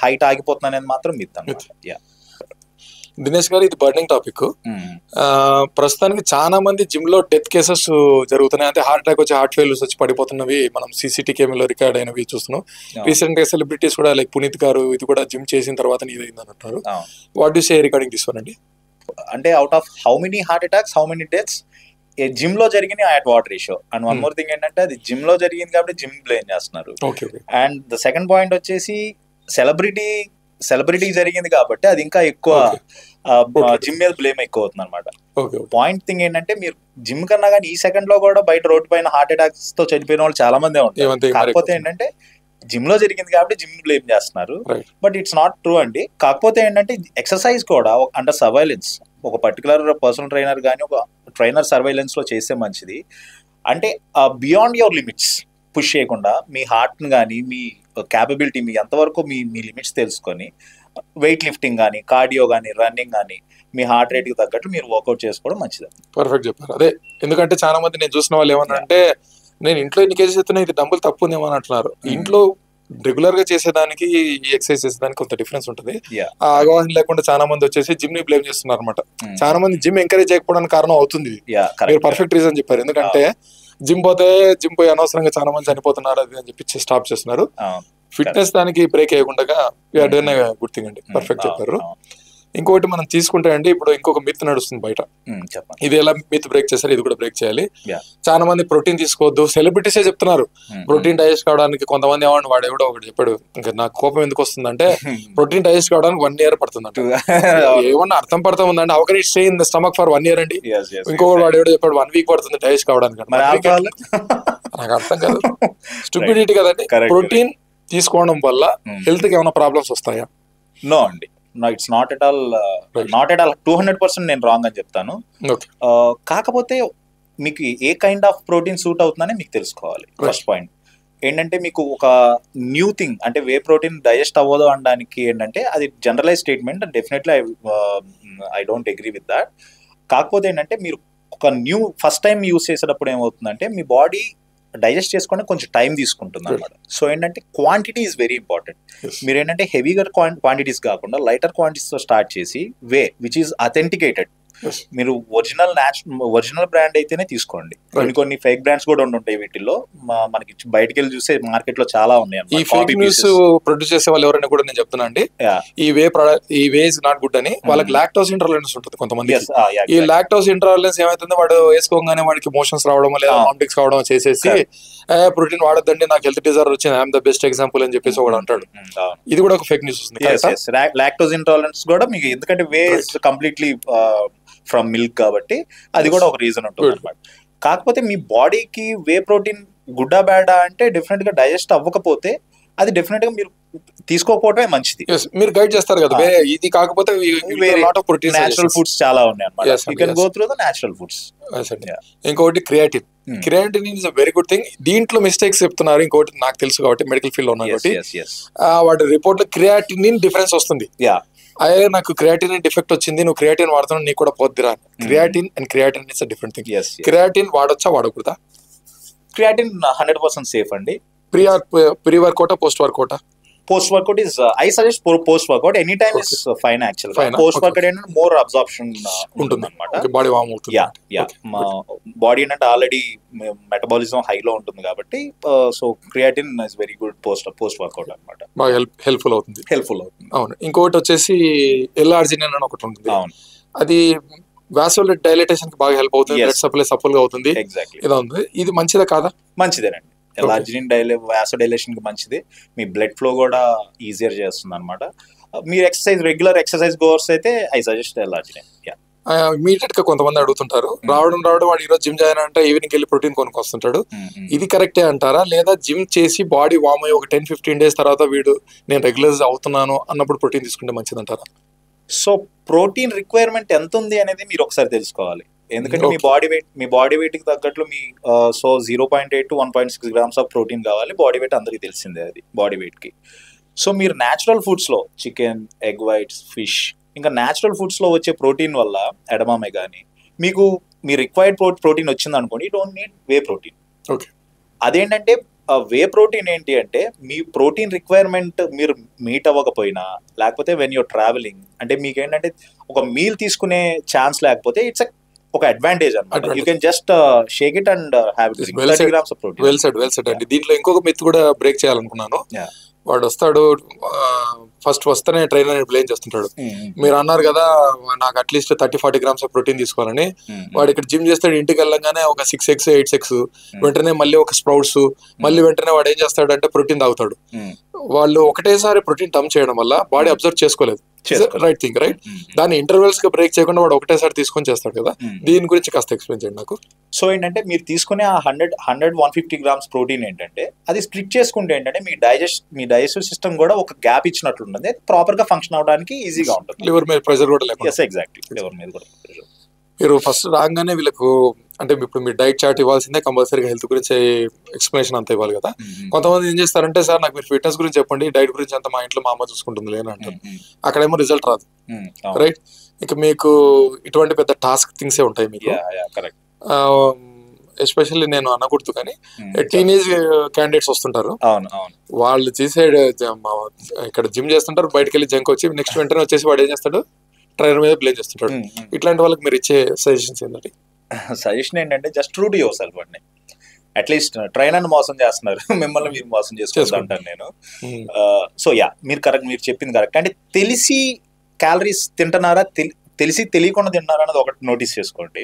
హైట్ ఆగిపోతుంది అనేది మాత్రం మిత్ అన్నమాట. దినేష్ గారు, ఇది బర్నింగ్ టాపిక్. ప్రస్తుతానికి చాలా మంది జిమ్ లో డెత్ కేసెస్ జరుగుతున్నాయి. అంటే హార్ట్ అటాక్ వచ్చి హార్ట్ ఫెయిల్యూర్స్ వచ్చి పడిపోతున్నవి మనం సీసీటీ కెమెరాలో రికార్డ్ అయినవి చూస్తున్నాం. రీసెంట్ గా సెలబ్రిటీస్ కూడా లైక్ పునీత్ గారు ఇది కూడా జిమ్ చేసిన తర్వాత ఇదైందని అంటారు. What you say regarding this one అండి? అంటే out of how many heart attacks, how many deaths gym లో జరిగింది ఆ what ratio. And one more thing ఏంటంటే అది జిమ్ లో జరిగింది కాబట్టి జిమ్ బ్లేమ్ చేస్తున్నారు. అండ్ ద సెకండ్ పాయింట్ వచ్చేసి సెలబ్రిటీ జరిగింది కాబట్టి అది ఇంకా ఎక్కువ జిమ్ మీద బ్లేమ్ ఎక్కువ అవుతుంది అనమాట. పాయింట్ థింగ్ ఏంటంటే మీరు జిమ్ కన్నా కానీ ఈ సెకండ్ లో కూడా బయట రోడ్డు పైన హార్ట్ అటాక్స్ తో చనిపోయిన వాళ్ళు చాలా మందే ఉంటారు. కాకపోతే ఏంటంటే జిమ్ లో జరిగింది కాబట్టి జిమ్ బ్లేమ్ చేస్తున్నారు, బట్ ఇట్స్ నాట్ ట్రూ అండి. కాకపోతే ఏంటంటే ఎక్సర్సైజ్ కూడా అండర్ సర్వైలెన్స్, ఒక పర్టికులర్ పర్సనల్ ట్రైనర్ కానీ ఒక ట్రైనర్ సర్వైలెన్స్ లో చేస్తే మంచిది. అంటే బియాండ్ యువర్ లిమిట్స్ పుష్ చేయకుండా మీ హార్ట్ ని కానీ మీ క్యాపబిలిటీ మీ ఎంతవరకు మీ లిమిట్స్ తెలుసుకొని వెయిట్ లిఫ్టింగ్ కానీ, కార్డియో కానీ, రన్నింగ్ కానీ మీ హార్ట్ రేట్ కి తగ్గట్టు మీరు వర్కౌట్ చేసుకోవడం మంచిది. పర్ఫెక్ట్ చెప్పారు. అదే, ఎందుకంటే చాలా మంది నేను చూసిన వాళ్ళు ఏమన్నా అంటే నేను ఇంట్లో ఎన్ని కేజీస్ ఎత్తున్నా ఇది డంబుల్ తప్పు ఉందేమో అని అంటున్నారు. ఇంట్లో రెగ్యులర్ గా చేసేదానికి ఈ ఎక్సర్సైజ్ చేసేదానికి కొంత డిఫరెన్స్ ఉంటుంది. ఆ అవగాహన లేకుండా చాలా మంది వచ్చేసి జిమ్ ని బ్లేమ్ చేస్తున్నారు అనమాట. చాలా మంది జిమ్ ఎంకరేజ్ చేయకపోవడానికి కారణం అవుతుంది. మీరు పర్ఫెక్ట్ రీజన్ చెప్పారు. ఎందుకంటే జిమ్ పోయి అనవసరంగా చాలా మంది చనిపోతున్నారు అది అని చెప్పి స్టాప్ చేస్తున్నారు. ఫిట్నెస్ దానికి బ్రేక్ వేయకుండా గుడ్ థింగ్ అండి. పర్ఫెక్ట్ చెప్పారు. ఇంకొకటి మనం తీసుకుంటే అండి, ఇప్పుడు ఇంకొక మిత్ నడుస్తుంది బయట. ఇది ఎలా మిత్ బ్రేక్ చేస్తారు, ఇది కూడా బ్రేక్ చేయాలి. చాలా మంది ప్రోటీన్ తీసుకోవద్దు, సెలబ్రిటీసే చెప్తున్నారు ప్రోటీన్ డైజెస్ట్ కావడానికి. కొంతమంది ఏమన్నా వాడు ఎవడో ఒకటి చెప్పాడు, ఇంకా నాకు కోపం ఎందుకు వస్తుందంటే ప్రోటీన్ డైజెస్ట్ కావడానికి 1 year పడుతుందంట. ఏమన్నా అర్థం పడతా ఉందండి? How can it stay in the stomach for 1 year అండి? ఇంకొకటి వాడు ఎవడో చెప్పాడు 1 week పడుతుంది డైజెస్ట్ కావడానికి. నాకు అర్థం కాదు, స్టూపిడిటీ కదండి. ప్రోటీన్ తీసుకోవడం వల్ల హెల్త్ కి ఏమైనా ప్రాబ్లమ్స్ వస్తాయా? నో అండి, ఇట్స్ నాట్ ఎట్ ఆల్ 200% నేను రాంగ్ అని చెప్తాను. కాకపోతే మీకు ఏ కైండ్ ఆఫ్ ప్రోటీన్ సూట్ అవుతుందని మీకు తెలుసుకోవాలి. ఫస్ట్ పాయింట్ ఏంటంటే మీకు ఒక న్యూ థింగ్ అంటే వే ప్రోటీన్ డైజెస్ట్ అవ్వదు అనడానికి ఏంటంటే అది generalise statement. Definitely I don't agree with that. కాకపోతే ఏంటంటే మీరు ఒక న్యూ ఫస్ట్ టైం యూస్ చేసేటప్పుడు ఏమవుతుందంటే మీ బాడీ డైజెస్ట్ చేసుకుని కొంచెం టైం తీసుకుంటుంది అనమాట. సో ఏంటంటే క్వాంటిటీ ఈజ్ వెరీ ఇంపార్టెంట్. మీరు ఏంటంటే హెవీగా క్వాంటిటీస్ కాకుండా లైటర్ క్వాంటిటీస్ తో స్టార్ట్ చేసి వే విచ్ ఈజ్ అథెంటికేటెడ్. మీరు ఒరిజినల్ బ్రాండ్ అయితేనే తీసుకోండి. కొన్ని ఫేక్ బ్రాండ్స్ కూడా ఉంటాయి వీటిల్లో. మనకి బయటకి వెళ్ళి చూసే మార్కెట్ లో చాలా ఉన్నాయి. ఈ ఫేక్ న్యూస్ ప్రొడ్యూస్ చేసే వాళ్ళు ఎవరైనా కూడా నేను చెప్తున్నా అండి, ఈ వే ఇస్ నాట్ గుడ్ అని. వాళ్ళకి లాక్టోస్ ఇంటాలరెన్స్ ఉంటుంది కొంతమంది. ఈ లాక్టోస్ ఇంటాలరెన్స్ ఏమైతుంది, వాడు వేసుకోగానే వాడికి మోషన్స్ రావడం లేదా వామిటింగ్స్ రావడం చేసేసి ప్రోటీన్ వాడద్దండి నాకు హెల్త్ డిజార్డర్ వచ్చింది, ఐఎమ్ ద బెస్ట్ ఎగ్జాంపుల్ అని చెప్పేసి ఒకడు అంటాడు. ఇది కూడా ఒక ఫేక్ న్యూస్ వస్తుంది. లాక్టోస్ ఇంటాలరెన్స్ కూడా మీకు ఎందుకంటే way is completely from milk కాబట్టి అది కూడా ఒక రీజన్ ఉంటుంది అనమాట. కాకపోతే మీ బాడీకి వే ప్రోటీన్ గుడ్డా బ్యాడా అంటే డెఫినెట్ గా డైజెస్ట్ అవ్వకపోతే అది డెఫినెట్ గా మీరు తీసుకోకపోవటమే మంచిది. మీరు గైడ్ చేస్తారు కదా, ఇది కాకపోతే నేచురల్ ఫుడ్స్ చాలా ఉన్నాయి అన్నమాట. You can go through the natural foods. ఇంకొకటి creatine. Creatine is a very good thing. దీంట్లో మిస్టేక్స్ చెప్తున్నారు. ఇంకోటి నాకు తెలుసు కాబట్టి, మెడికల్ ఫీల్డ్ లో ఉన్నా కాబట్టి, వాటి రిపోర్ట్ లో క్రియాటిన్ డిఫరెన్స్ వస్తుంది. అయ్యే నాకు క్రియాటిన్ డిఫెక్ట్ వచ్చింది, నువ్వు క్రియాటిన్ వాడుతున్నావు, నీకు కూడా పోద్దిరా. Creatine and creatine is a different thing. Creatine వాడొచ్చా వాడకూడదా? క్రియాటిన్ 100% సేఫ్ అండి. Pre workout post workout? Post workout is I suggest post workout. Any time is fine actual. Post workout ఏంటంటే మోర్ అబ్జార్ప్షన్ ఉంటుంది అనమాట. బాడీ వార్మ్ అవుతుంది. Body ఏంటంటే already metabolism హైలో ఉంటుంది కాబట్టి so creatine is very good post workout అనమాట. బాగా హెల్ప్ఫుల్ అవుతుంది. అవును. ఇంకొకటి వచ్చేసి ఎల్ఆర్జినిన్ అని ఒకటి ఉంటుంది. అవును. అది వాసోల్ డైలేటేషన్ కి బాగా హెల్ప్ అవుతుంది. బ్లడ్ సప్లై సపోల్ గా అవుతుంది. ఇలా ఉంది. ఇది మంచిదా కాదా? మంచిదేనండి. ఎల్ఆర్జినిన్ వాసోడైలేషన్ కి మంచిది. మీ బ్లడ్ ఫ్లో కూడా ఈజియర్ చేస్తుంది అనమాట. మీరు రెగ్యులర్ ఎక్సర్సైజ్ గోవర్స్ అయితే ఐ సజెస్ట్ ఎల్ఆర్జినిన్. ఇమీడియట్ గా కొంతమంది అడుగుతుంటారు, రావడం వాడు ఈరోజు జిమ్ జాయిన్ అంటే ఈవినింగ్ వెళ్ళి ప్రోటీన్ కొనుక్కొస్తుంటాడు. ఇది కరెక్టే అంటారా? లేదా జిమ్ చేసి బాడీ వార్మ్ అయ్యి ఒక 10-15 days తర్వాత వీడు నేను రెగ్యులర్ అవుతున్నాను అన్నప్పుడు ప్రోటీన్ తీసుకుంటే మంచిది అంటారా? సో ప్రోటీన్ రిక్వైర్మెంట్ ఎంత ఉంది అనేది మీరు ఒకసారి తెలుసుకోవాలి. ఎందుకంటే మీ బాడీ వెయిట్ కి తగ్గట్లు మీ so 0.8 to 1.6 grams of protein కావాలి. బాడీ వెయిట్ అందరికీ తెలిసిందే, అది బాడీ వెయిట్ కి. సో మీరు న్యాచురల్ ఫుడ్స్ లో చికెన్, ఎగ్ వైట్స్, ఫిష్, ఇంకా న్యాచురల్ ఫుడ్స్ లో వచ్చే ప్రోటీన్ వల్ల ఎడమామే కానీ మీకు మీ రిక్వైర్డ్ ప్రోటీన్ వచ్చింది అనుకోండి, you don't need whey protein. Okay. అదేంటంటే వే ప్రోటీన్ ఏంటి అంటే మీ ప్రోటీన్ రిక్వైర్మెంట్ మీరు మీట్ అవ్వకపోయినా, లేకపోతే వెన్ యూర్ ట్రావెలింగ్ అంటే మీకు ఏంటంటే ఒక మీల్ తీసుకునే ఛాన్స్ లేకపోతే ఇట్స్ ఒక అడ్వాంటేజ్ అన్నమాట. You can just Sheikh it and have it. 30 grams of protein. Well said అండి. దీంట్లో ఇంకొక మిత్ కూడా బ్రేక్ చేయాలనుకున్నాను. వాడు వస్తాడు, ఫస్ట్ వస్తేనే ట్రైనర్ బ్లేమ్ చేస్తుంటాడు. మీరు అన్నారు కదా నాకు అట్లీస్ట్ 30-40 grams ఆఫ్ ప్రోటీన్ తీసుకోవాలని. వాడు ఇక్కడ జిమ్ చేస్తాడు, ఇంటికి వెళ్ళగానే ఒక 6 eggs 8 eggs, వెంటనే మళ్ళీ ఒక స్ప్రౌట్స్, మళ్ళీ వెంటనే వాడు ఏం చేస్తాడు అంటే ప్రోటీన్ తాగుతాడు. వాళ్ళు ఒకటేసారి ప్రోటీన్ టంప్ చేయడం వల్ల బాడీ అబ్జర్వ్ చేసుకోలేదు. Right thing, right? దాన్ని ఇంటర్వెల్స్ గా బ్రేక్ చేయకుండా వాడు ఒకటేసారి తీసుకొని చేస్తాడు కదా. దీని గురించి కాస్త ఎక్స్ప్లెయిన్ చేయండి నాకు. సో ఏంటంటే మీరు తీసుకునే ఆ 100-150 grams ప్రోటీన్ ఏంటంటే అది స్ప్లిట్ చేసుకుంటే ఏంటంటే మీ డైజెస్టివ్ సిస్టమ్ కూడా ఒక గ్యాప్ ఇచ్చినట్లు ఉంటుంది. ప్రాపర్ గా ఫంక్షన్ అవడానికి ఈజీగా ఉంటుంది. లివర్ మీద ప్రెషర్ కూడా లేకుండా. ఎగ్జాక్ట్లీ, లివర్ మీద కూడా ప్రెషర్. మీరు ఫస్ట్ రాగానే వీళ్ళకు అంటే ఇప్పుడు మీరు డైట్ చార్ట్ ఇవ్వాల్సిందే, కంపల్సరీగా హెల్త్ గురించి ఎక్స్ప్లెనేషన్ అంతా ఇవ్వాలి కదా. కొంతమంది ఏం చేస్తారంటే, సార్ నాకు మీరు ఫిట్నెస్ గురించి చెప్పండి, డైట్ గురించి అంతా మా ఇంట్లో మా అమ్మ చూసుకుంటుంది లేని అంటారు. అక్కడేమో రిజల్ట్ రాదు. రైట్? ఇక మీకు ఇటువంటి పెద్ద టాస్క్ థింగ్సే ఉంటాయి మీకు. ఎస్పెషల్లీ నేను అనకూడదు కానీ టీనేజ్ క్యాండిడేట్స్ వస్తుంటారు, వాళ్ళు చేసే ఇక్కడ జిమ్ చేస్తుంటారు, బయటకు వెళ్ళి జంక్ వచ్చి నెక్స్ట్ వెంటనే వచ్చేసి వాడు ఏం చేస్తాడు, ట్రైనర్ మీద బ్లేమ్ చేస్తుంటాడు. ఇట్లాంటి వాళ్ళకి మీరు ఇచ్చే సజెషన్స్ ఏంటంటే? సజెషన్ ఏంటంటే just true to your self అండి. అట్లీస్ట్ ట్రైనర్ మోసం చేస్తున్నారు, మిమ్మల్ని మీరు మోసం చేసుకుంటాను నేను. సో మీరు కరెక్ట్, మీరు చెప్పింది కరెక్ట్. అంటే తెలిసి క్యాలరీస్ తింటున్నారా, తెలిసి తెలియకుండా తింటున్నారా అనేది ఒకటి నోటీస్ చేసుకోండి.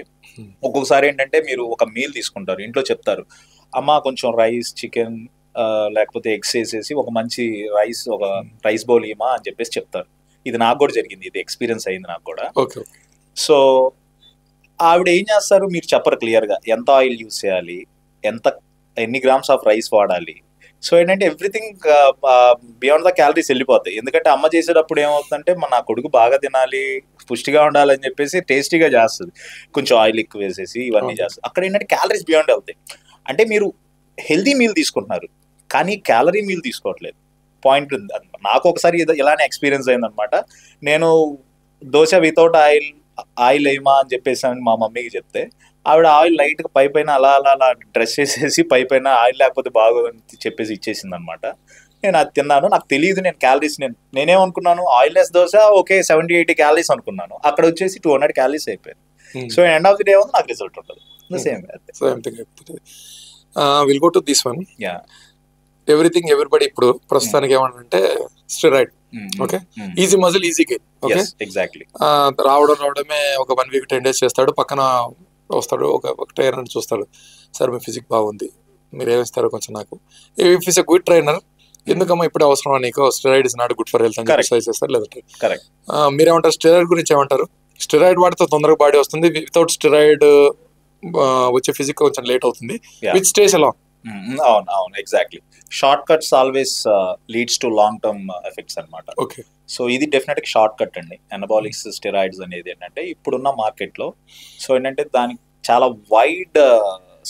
ఒక్కొక్కసారి ఏంటంటే మీరు ఒక మీల్ తీసుకుంటారు, ఇంట్లో చెప్తారు అమ్మ కొంచెం రైస్, చికెన్ లేకపోతే ఎగ్స్ వేసేసి ఒక మంచి రైస్ బౌల్ ఇమా అని చెప్పేసి చెప్తారు. ఇది నాకు కూడా జరిగింది, ఇది ఎక్స్పీరియన్స్ అయింది నాకు కూడా. సో ఆవిడ ఏం చేస్తారు, మీరు చెప్పరు క్లియర్గా ఎంత ఆయిల్ యూజ్ చేయాలి, ఎన్ని గ్రామ్స్ ఆఫ్ రైస్ వాడాలి. సో ఏంటంటే ఎవ్రీథింగ్ బియాండ్ ద క్యాలరీస్ వెళ్ళిపోతాయి. ఎందుకంటే అమ్మ చేసేటప్పుడు ఏమవుతుందంటే నా కొడుకు బాగా తినాలి, పుష్టిగా ఉండాలని చెప్పేసి టేస్టీగా చేస్తుంది, కొంచెం ఆయిల్ ఎక్కువ వేసేసి ఇవన్నీ చేస్తుంది. అక్కడ ఏంటంటే క్యాలరీస్ బియాండ్ అవుతాయి. అంటే మీరు హెల్దీ మీల్ తీసుకుంటున్నారు కానీ క్యాలరీ మీల్ తీసుకోవట్లేదు. పాయింట్ ఉంది. నాకు ఒకసారి ఇలానే ఎక్స్పీరియన్స్ అయిందనమాట. నేను దోశ వితౌట్ ఆయిల్ వేయమా అని చెప్పేసి మా మమ్మీకి చెప్తే ఆవిడ ఆయిల్ లైట్ గా పైన అలా డ్రెస్ చేసేసి పైన ఆయిల్ లేకపోతే బాగోదని చెప్పేసి ఇచ్చేసింది అనమాట. నేను అది తిన్నాను, నాకు తెలియదు నేను క్యాలరీస్, నేనేమనుకున్నాను oil less dosa okay 70-80 calories అనుకున్నాను, అక్కడ వచ్చేసి 200 calories అయిపోయింది. So end of the day నాకు రిజల్ట్ ఉంటుంది. Same thing. Will go to this one. Everything everybody ఇప్పుడు ప్రస్తుతానికి ఏమంటే steroid. Okay, easy muscle easy gain. Okay, exactly. రావడమే ఒక 1 week 10 days చేస్తాడు, పక్కన వస్తాడు ఒక ట్రైనర్ చూస్తాడు, సార్ మీ ఫిజిక్ బాగుంది, మీరు ఏమిస్తారో కొంచెం నాకు. If is a good trainer, ఎందుకమ్మా ఇప్పుడు అవసరం నీకు, steroid is not good for health అని ఎక్సర్సైజ్ చేస్తారు. లేదంటే మీరేమంటారు, స్టెరాయిడ్ గురించి ఏమంటారు? స్టెరాయిడ్ వాడితే తొందరగా బాడీ వస్తుంది, వితౌట్ స్టెరాయిడ్ వచ్చే ఫిజిక్ కొంచెం లేట్ అవుతుంది. విచ్ స్టేజ్ ఎలా? అవును అవును exactly. Short cuts always leads to long term effects అనమాట. ఓకే. సో ఇది డెఫినెట్గా షార్ట్ కట్ అండి. అనబాలిక్స్ స్టెరాయిడ్స్ అనేది ఏంటంటే ఇప్పుడున్న మార్కెట్లో సో ఏంటంటే దానికి చాలా వైడ్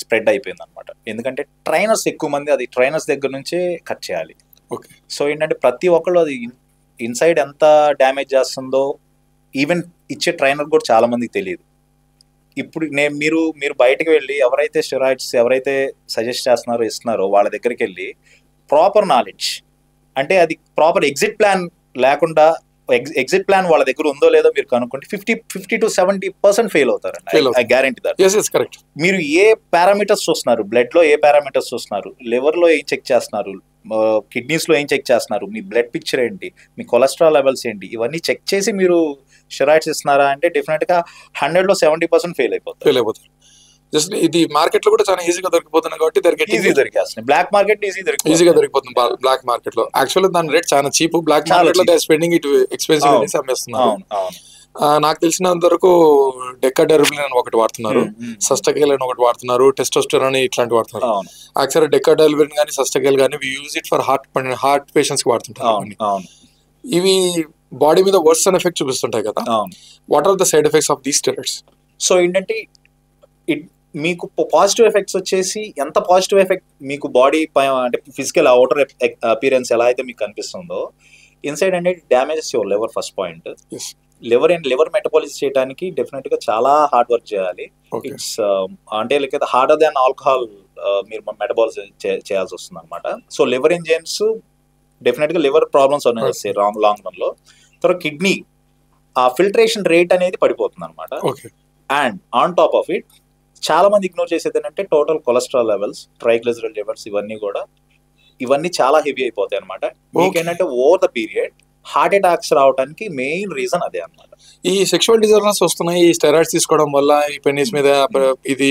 స్ప్రెడ్ అయిపోయింది అనమాట. ఎందుకంటే ట్రైనర్స్ ఎక్కువ మంది అది ట్రైనర్స్ దగ్గర నుంచే కట్ చేయాలి. ఓకే. సో ఏంటంటే ప్రతి ఒక్కళ్ళు అది ఇన్సైడ్ ఎంత డ్యామేజ్ చేస్తుందో ఈవెన్ ఇచ్చే ట్రైనర్ కూడా చాలా మందికి తెలియదు. ఇప్పుడు మీరు మీరు బయటకు వెళ్ళి ఎవరైతే స్టెరాయిడ్స్ ఎవరైతే సజెస్ట్ చేస్తున్నారో ఇస్తున్నారో వాళ్ళ దగ్గరికి వెళ్ళి ప్రాపర్ నాలెడ్జ్ అంటే అది ప్రాపర్ ఎగ్జిట్ ప్లాన్ లేకుండా ఎగ్జిట్ ప్లాన్ వాళ్ళ దగ్గర ఉందో లేదో మీరు కనుక్కుంటే 50 to 70% ఫెయిల్ అవుతారండి. I guarantee that. కరెక్ట్. మీరు ఏ పారామీటర్స్ చూస్తున్నారు, బ్లడ్ లో ఏ పారామీటర్స్ చూస్తున్నారు, లివర్ లో ఏం చెక్ చేస్తున్నారు, కిడ్నీస్ లో ఏం చెక్ చేస్తున్నారు, మీ బ్లడ్ పిక్చర్ ఏంటి, మీ కొలెస్ట్రాల్ లెవెల్స్ ఏంటి, ఇవన్నీ చెక్ చేసి మీరు స్టెరాయిడ్స్ ఇస్తున్నారా అంటే డెఫినెట్ గా 100లో 70% ఫెయిల్ అయిపోతారు. జస్ట్ ఇది మార్కెట్ లో కూడా చాలా ఈజీగా దొరికిపోతుంది కాబట్టి ఈజీ దొరికేస్తుంది. బ్లాక్ మార్కెట్ ఈజీగా దొరికిపోతుంది. బ్లాక్ మార్కెట్ లో యాక్చువల్లీ దాని రేట్ చాలా చీప్. బ్లాక్ మార్కెట్ లో స్పెండింగ్ ఇట్ ఎక్స్పెన్సివ్ అనేసి అమ్మేస్తున్నారు. నాకు తెలిసినంత వరకు డెకాడెర్బిన్ అని ఒకటి వాడుతున్నారు, సస్టకేల్ అని ఒకటి వాడుతున్నారు, టెస్టోస్టెరాన్ ఇట్లాంటి వాడుతున్నారు. యాక్చువల్లీ డెకాడెర్బిన్ కానీ సస్టకేల్ కానీ we use it for heart patients కి వాడుతుంటారు. ఇవి బాడీ మీద వర్సన్ ఎఫెక్ట్ చూపిస్తుంటాయి కదా. What are the side effects of these steroids? So ఏంటంటే మీకు పాజిటివ్ ఎఫెక్ట్స్ వచ్చేసి ఎంత పాజిటివ్ ఎఫెక్ట్ మీకు బాడీ అంటే ఫిజికల్ అవుటర్ అపియరెన్స్ ఎలా అయితే మీకు కనిపిస్తుందో ఇన్సైడ్ అనేది damages your liver. First point, liver metabolise చేయడానికి డెఫినెట్ గా చాలా హార్డ్ వర్క్ చేయాలి. ఇట్స్ అంటే లైక్ హార్డర్ దాన్ ఆల్కహాల్ మీరు మెటబాలిజ్ చేయాల్సి వస్తుంది అనమాట. సో లివర్ ఎంజైమ్స్ డెఫినెట్ గా లివర్ ప్రాబ్లమ్స్ ఉన్నాయి లాంగ్ రన్ లో. తర్వాత కిడ్నీ ఆ ఫిల్టరేషన్ రేట్ అనేది పడిపోతుంది అనమాట. And on top of it చాలా మంది ఇగ్నోర్ చేసేది ఏంటంటే total cholesterol levels, triglyceride levels ఇవన్నీ చాలా హెవీ అయిపోతాయి అనమాట. మీకేంటంటే over the period heart attacks రావడానికి మెయిన్ రీజన్ అదే అనమాట. ఈ సెక్షువల్ డిజార్డర్స్ వస్తున్నాయి ఈ స్టెరాయిడ్స్ తీసుకోవడం వల్ల. ఈ పెనిస్ మీద ఇది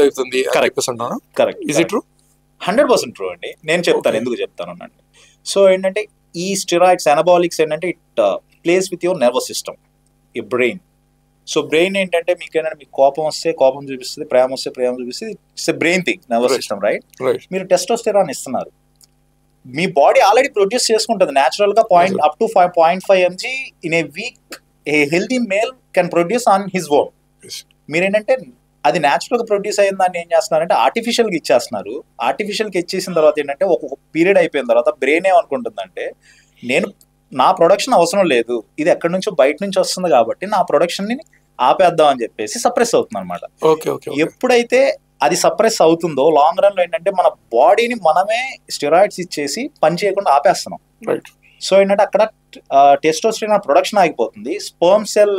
అవుతుంది. Correct. Is it true? 100% true అండి. నేను చెప్తాను ఎందుకు చెప్తాను అనండి. సో ఏంటంటే ఈ స్టెరాయిడ్స్ అనబాలిక్స్ ఏంటంటే it place with your nervous system, ఈ బ్రెయిన్. సో బ్రెయిన్ ఏంటంటే మీకు ఏంటంటే మీకు కోపం వస్తే కోపం చూపిస్తుంది, ప్రేమ వస్తే ప్రేమ చూపిస్తుంది. It's a brain thing, nervous system, right? మీరు టెస్టోస్టెరాన్ ఇస్తున్నారు, మీ బాడీ ఆల్రెడీ ప్రొడ్యూస్ చేసుకుంటుంది న్యాచురల్ గా up to 0.5 mg in a week. A healthy male can produce on his own. మీరేంటంటే అది న్యాచురల్ గా ప్రొడ్యూస్ అయిన దాన్ని ఏం చేస్తున్నారంటే ఆర్టిఫిషియల్ గా ఇచ్చేస్తున్నారు. ఆర్టిఫిషియల్ గా ఇచ్చేసిన తర్వాత ఏంటంటే ఒక పీరియడ్ అయిపోయిన తర్వాత బ్రెయిన్ ఏమనుకుంటుందంటే నా ప్రొడక్షన్ అవసరం లేదు, ఇది ఎక్కడి నుంచో బయట నుంచి వస్తుంది కాబట్టి నా ప్రొడక్షన్ ని ఆపేద్దాం అని చెప్పేసి సప్రెస్ అవుతుంది అనమాట. ఎప్పుడైతే అది సప్రెస్ అవుతుందో లాంగ్ రన్ లో ఏంటంటే మన బాడీని మనమే స్టెరాయిడ్స్ ఇచ్చేసి పని చేయకుండా ఆపేస్తున్నాం. సో ఏంటంటే అక్కడ టెస్టోస్టెరాన్ ప్రొడక్షన్ ఆగిపోతుంది, స్పర్మ్ సెల్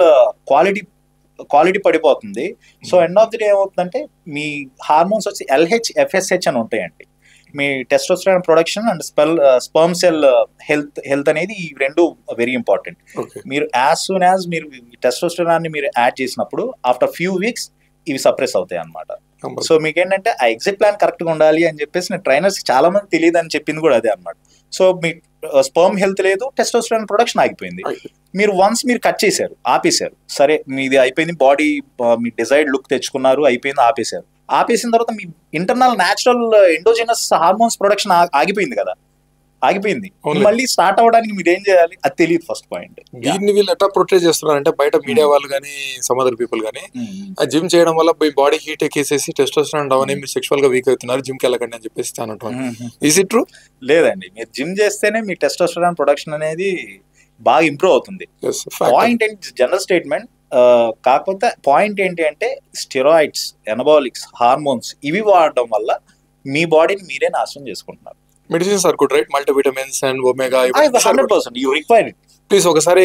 క్వాలిటీ పడిపోతుంది. So end of the day ఏమవుతుందంటే మీ హార్మోన్స్ వచ్చి LH, FSH అని ఉంటాయండి. మీ testosterone production and sperm cell health అనేది ఈ రెండు వెరీ ఇంపార్టెంట్. మీరు యాజ్ సూన్ యాజ్ మీరు టెస్టోస్టెరాన్ ని మీరు యాడ్ చేసినప్పుడు ఆఫ్టర్ ఫ్యూ వీక్స్ ఇవి సప్రెస్ అవుతాయి అనమాట. సో మీకు ఏంటంటే ఆ ఎగ్జిట్ ప్లాన్ కరెక్ట్ గా ఉండాలి అని చెప్పేసి నేను ట్రైనర్స్ చాలా మంది తెలియదు అని చెప్పింది కూడా అదే అనమాట. సో మీ స్పర్మ్ హెల్త్ లేదు, టెస్టోస్టెరాన్ ప్రొడక్షన్ ఆగిపోయింది. మీరు మీరు కట్ చేశారు, ఆపేశారు, సరే మీది అయిపోయింది, బాడీ మీ డిజైర్డ్ లుక్ తెచ్చుకున్నారు, అయిపోయింది, ఆపేశారు. ఆపేసిన తర్వాత మీ internal natural endogenous hormones production ఆగిపోయింది కదా, ఆగిపోయింది. మళ్ళీ స్టార్ట్ అవడానికి మీరు ఏం చేయాలి అది తెలియదు. First point. దీన్ని వీళ్ళు ఎట్లా ప్రొటెక్ట్ చేస్తున్నారు అంటే బయట మీడియా వాళ్ళు కానీ సమ్ అదర్ పీపుల్ కానీ జిమ్ చేయడం వల్ల బాడీ హీట్ ఎక్కేసేసి టెస్టోస్టెరాన్ డౌన్ అయ్యి మీరు సెక్షువల్ గా వీక్ అవుతున్నారు, జిమ్ కి వెళ్ళకండి అని చెప్పేసి ఈజ్ ఇట్ ట్రూ? లేదండి, మీరు జిమ్ చేస్తేనే మీ టెస్టోస్టెరాన్ ప్రొడక్షన్ అనేది బాగా ఇంప్రూవ్ అవుతుంది. పాయింట్ ఏంటి, జనరల్ స్టేట్మెంట్. కాకపోతే పాయింట్ ఏంటి అంటే స్టెరాయిడ్స్, ఎనబాలిక్స్, హార్మోన్స్ ఇవి వాడడం వల్ల మీ బాడీని మీరే నాశనం చేసుకుంటున్నారు. Medicines are good, right? Multivitamins and omega 100% you require it. Please ఒకసారి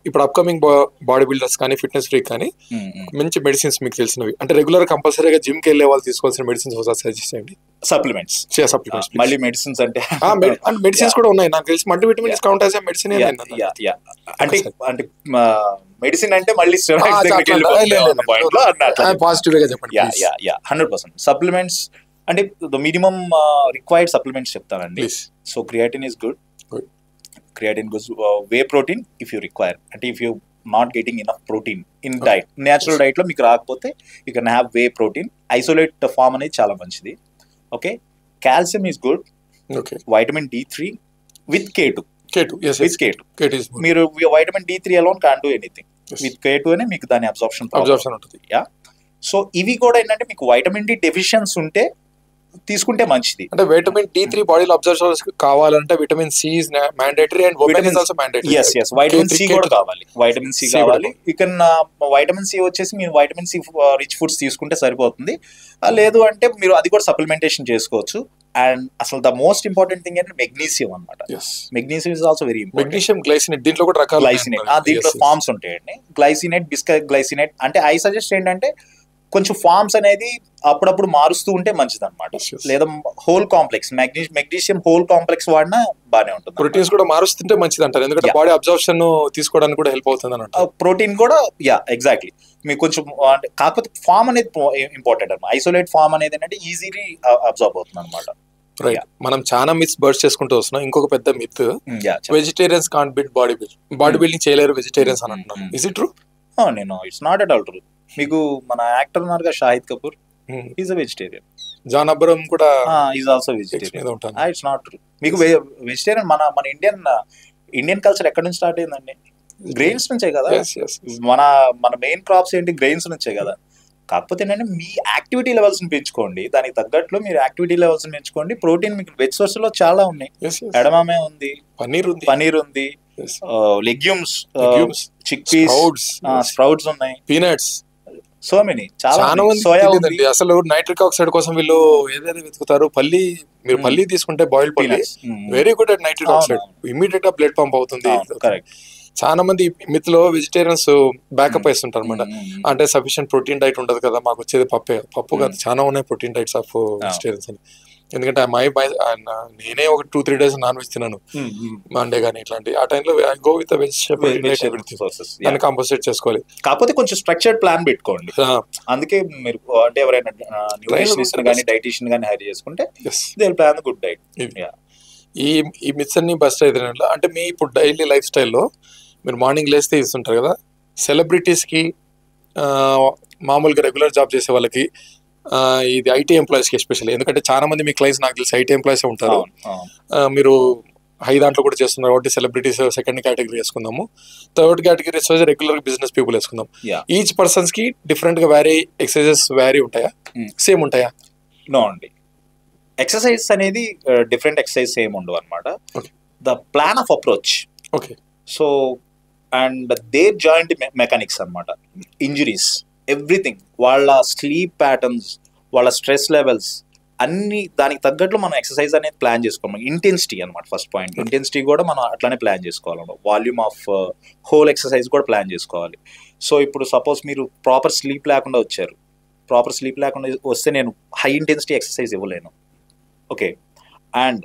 ఇప్పుడు అప్కమింగ్ బాడీ బిల్డర్స్ కానీ ఫిట్నెస్ ఫ్రీక్ కానీ మంచి మెడిసిన్స్ మీకు తెలిసినవి అంటే రెగ్యులర్ కంపల్సరీగా జిమ్ కి వెళ్ళే వాళ్ళు తీసుకోవాల్సిన మెడిసిన్స్ ఒకసారి సజెస్ట్ చేయండి. సప్లిమెంట్స్ మళ్ళీ మెడిసిన్స్ అంటే మెడిసిన్స్ కూడా ఉన్నాయి నాకు తెలిసి. మల్టీవిటమిన్స్ కౌంట్ యాజ్ మెడిసిన్ అంటే మెడిసిన్ అంటే మళ్ళీ పాజిటివ్ గా చెప్పండి. 100% సప్లిమెంట్స్ అంటే మినిమం రిక్వైర్డ్ సప్లిమెంట్స్ చెప్తానండి. So creatine is good, creatine good, whey protein if you require. అంటే if you not getting enough protein in diet. Natural diet లో మీకు రాకపోతే you can have whey protein. Isolate form అనేది చాలా మంచిది. Okay, calcium is good. Vitamin D3 with K2. With K2 మీరు vitamin D3 alone can't do anything. With K2 అనే మీకు దాని అబ్జార్ప్షన్ ఉంటుంది. యా, సో ఇవి కూడా ఏంటంటే మీకు వైటమిన్ డి డెఫిషియన్సీ ఉంటే తీసుకుంటే మంచిది. అంటే విటమిన్ D3 బాడీలో అబ్జర్వ్ కావాలంటే vitamin C is mandatory and vitamin is also mandatory. yes vitamin C కూడా కావాలి. వైటమిన్ సి కావాలి. యూ కెన్ వైటమిన్ సి వచ్చేసి మీరు వైటమిన్ సి రిచ్ ఫుడ్స్ తీసుకుంటే సరిపోతుంది. లేదు అంటే మీరు అది కూడా సప్లిమెంటేషన్ చేసుకోవచ్చు. అండ్ అసలు ద మోస్ట్ ఇంపార్టెంట్ థింగ్ అంటే మెగ్నీషియం అన్నమాట. Magnesium is also very important. Magnesium, glycinate, దీంట్లో కూడా రకాల గ్లైసినేట్, దీంట్లో ఫార్మ్స్ ఉంటాయండి. గ్లైసినేట్, బిస్గ్లైసినేట్. అంటే ఐ సజెస్ట్ ఏంటంటే కొంచెం ఫార్మ్స్ అనేది అప్పుడప్పుడు మారుస్తూ ఉంటే మంచిది అనమాట. లేదా whole complex magnesium whole complex వాడినా బాగానే ఉంటుంది. ప్రోటీన్స్ కూడా మారుస్తుంటే మంచిది అంటారు, ఎందుకంటే బాడీ అబ్జర్ప్షన్ తీసుకోవడానికి కూడా హెల్ప్ అవుతుంది అన్నమాట. ప్రోటీన్ కూడా ఎగ్జాక్ట్లీ మీకు కొంచెం కాకపోతే ఫామ్ అనేది ఇంపార్టెంట్ అనమాట. ఐసోలేట్ ఫామ్ అనేది ఏంటంటే ఈజీలీ అబ్జర్వ్ అవుతుంది అనమాట. రైట్, మనం చాలా మిత్స్ బర్స్ట్ చేసుకుంటూ వస్తున్నాం. ఇంకొక పెద్ద myth, vegetarians can't build body building చేయలేరు వెజిటేరియన్స్ అని అంటున్నాం. Is it true? It's not at all true. మీకు మన యాక్టర్ ఉన్నారుగా Shahid Kapoor, is a vegetarian. John Abraham కూడా is also vegetarian. It's not true. మీకు వెజిటేరియన్ మన ఇండియన్ కల్చర్ ఎక్కడి నుంచి స్టార్ట్ అయిందండి? గ్రెయిన్స్ నుంచే కదా. మన మెయిన్ క్రాప్స్ ఏంటి? గ్రెయిన్స్ నుంచే కదా. కాకపోతే ఏంటంటే మీ యాక్టివిటీ లెవెల్స్ ని పెంచుకోండి. దానికి తగ్గట్లు మీరు యాక్టివిటీ లెవెల్స్ ని పెంచుకోండి. ప్రోటీన్ మీకు వెజ్ సోర్స్ లో చాలా ఉన్నాయి. ఎడమామే ఉంది, పనీర్ ఉంది, లెగ్యూమ్స్, చిక్ పీస్, స్ప్రౌట్స్ ఉన్నాయి, పీనట్స్, సో మెనీ, చాలా సోయా ఉంది. అసలు నైట్రిక్ ఆక్సైడ్ కోసం వీళ్ళు ఏదైతే వెతుకుతారు, మీరు పల్లి తీసుకుంటే బాయిల్డ్ పల్లి very good at nitric oxide. Immediate గా బ్లడ్ పంప్ అవుతుంది. చాలా మంది మిత్తులో వెజిటేరియన్స్ బ్యాకప్ వేస్తుంటారు అనమాట. అంటే సఫిషియెంట్ ప్రోటీన్ డైట్ ఉండదు కదా, మాకు వచ్చేది పప్పు కాదు, చాలా ఉన్నాయి ప్రోటీన్ డైట్స్ ఆఫ్ వెజిటేరియన్స్ అని. ఎందుకంటే నేనే ఒక 2-3 days నాన్ వెజ్ తిన్నాను, మండే కానీ ఇట్లాంటి. ఆ టైంలో ఐ గో విత్ దాన్ని కాంపన్సేట్ చేసుకోవాలి. కాకపోతే కొంచెం స్ట్రక్చర్డ్ ప్లాన్ పెట్టుకోండి. అందుకే మీరు అంటే ఎవరైనా న్యూట్రిషనిస్ట్ కానీ డైటీషియన్ కానీ హైర్ చేసుకుంటే they will plan good diet. ఈ మిత్స్ అన్ని బస్ట్ అయితే అంటే మీ ఇప్పుడు డైలీ లైఫ్ స్టైల్లో మీరు మార్నింగ్ లేస్తే ఇస్తుంటారు కదా, సెలబ్రిటీస్కి, మామూలుగా రెగ్యులర్ జాబ్ చేసే వాళ్ళకి, ఇది ఐటీ ఎంప్లాయీస్కి ఎస్పెషల్లీ, ఎందుకంటే చాలా మంది మీ క్లయింట్స్ నాకు తెలిసి ఐటీ ఎంప్లాయీస్ ఉంటారు. మీరు హై దాంట్లో కూడా చేస్తున్నారు కాబట్టి సెలబ్రిటీస్ సెకండ్ కేటగిరీ వేసుకుందాము. థర్డ్ కేటగిరీ వచ్చేసి రెగ్యులర్ బిజినెస్ పీపుల్ వేసుకుందాం. ఈచ్ పర్సన్స్ కి డిఫరెంట్ గా ఎక్సర్సైజెస్ వ్యారీ ఉంటాయా, సేమ్ ఉంటాయా? నో అండి, ఎక్సర్సైజ్ అనేది డిఫరెంట్ ఎక్సర్సైజ్ సేమ్ ఉండవు అనమాట. The plan of approach. Okay, so and their joint mechanics అనమాట, ఇంజురీస్, ఎవ్రీథింగ్, వాళ్ళ స్లీప్ ప్యాటర్న్స్, వాళ్ళ స్ట్రెస్ లెవెల్స్ అన్ని దానికి తగ్గట్లు మనం ఎక్సర్సైజ్ అనేది ప్లాన్ చేసుకోవాలి. ఇంటెన్సిటీ అనమాట ఫస్ట్ పాయింట్. ఇంటెన్సిటీ కూడా మనం అట్లానే ప్లాన్ చేసుకోవాలి. వాల్యూమ్ ఆఫ్ హోల్ ఎక్సర్సైజ్ కూడా ప్లాన్ చేసుకోవాలి. సో ఇప్పుడు సపోజ్ మీరు ప్రాపర్ స్లీప్ లేకుండా వచ్చారు, ప్రాపర్ స్లీప్ లేకుండా వస్తే నేను హై ఇంటెన్సిటీ ఎక్సర్సైజ్ ఇవ్వలేను. ఓకే, అండ్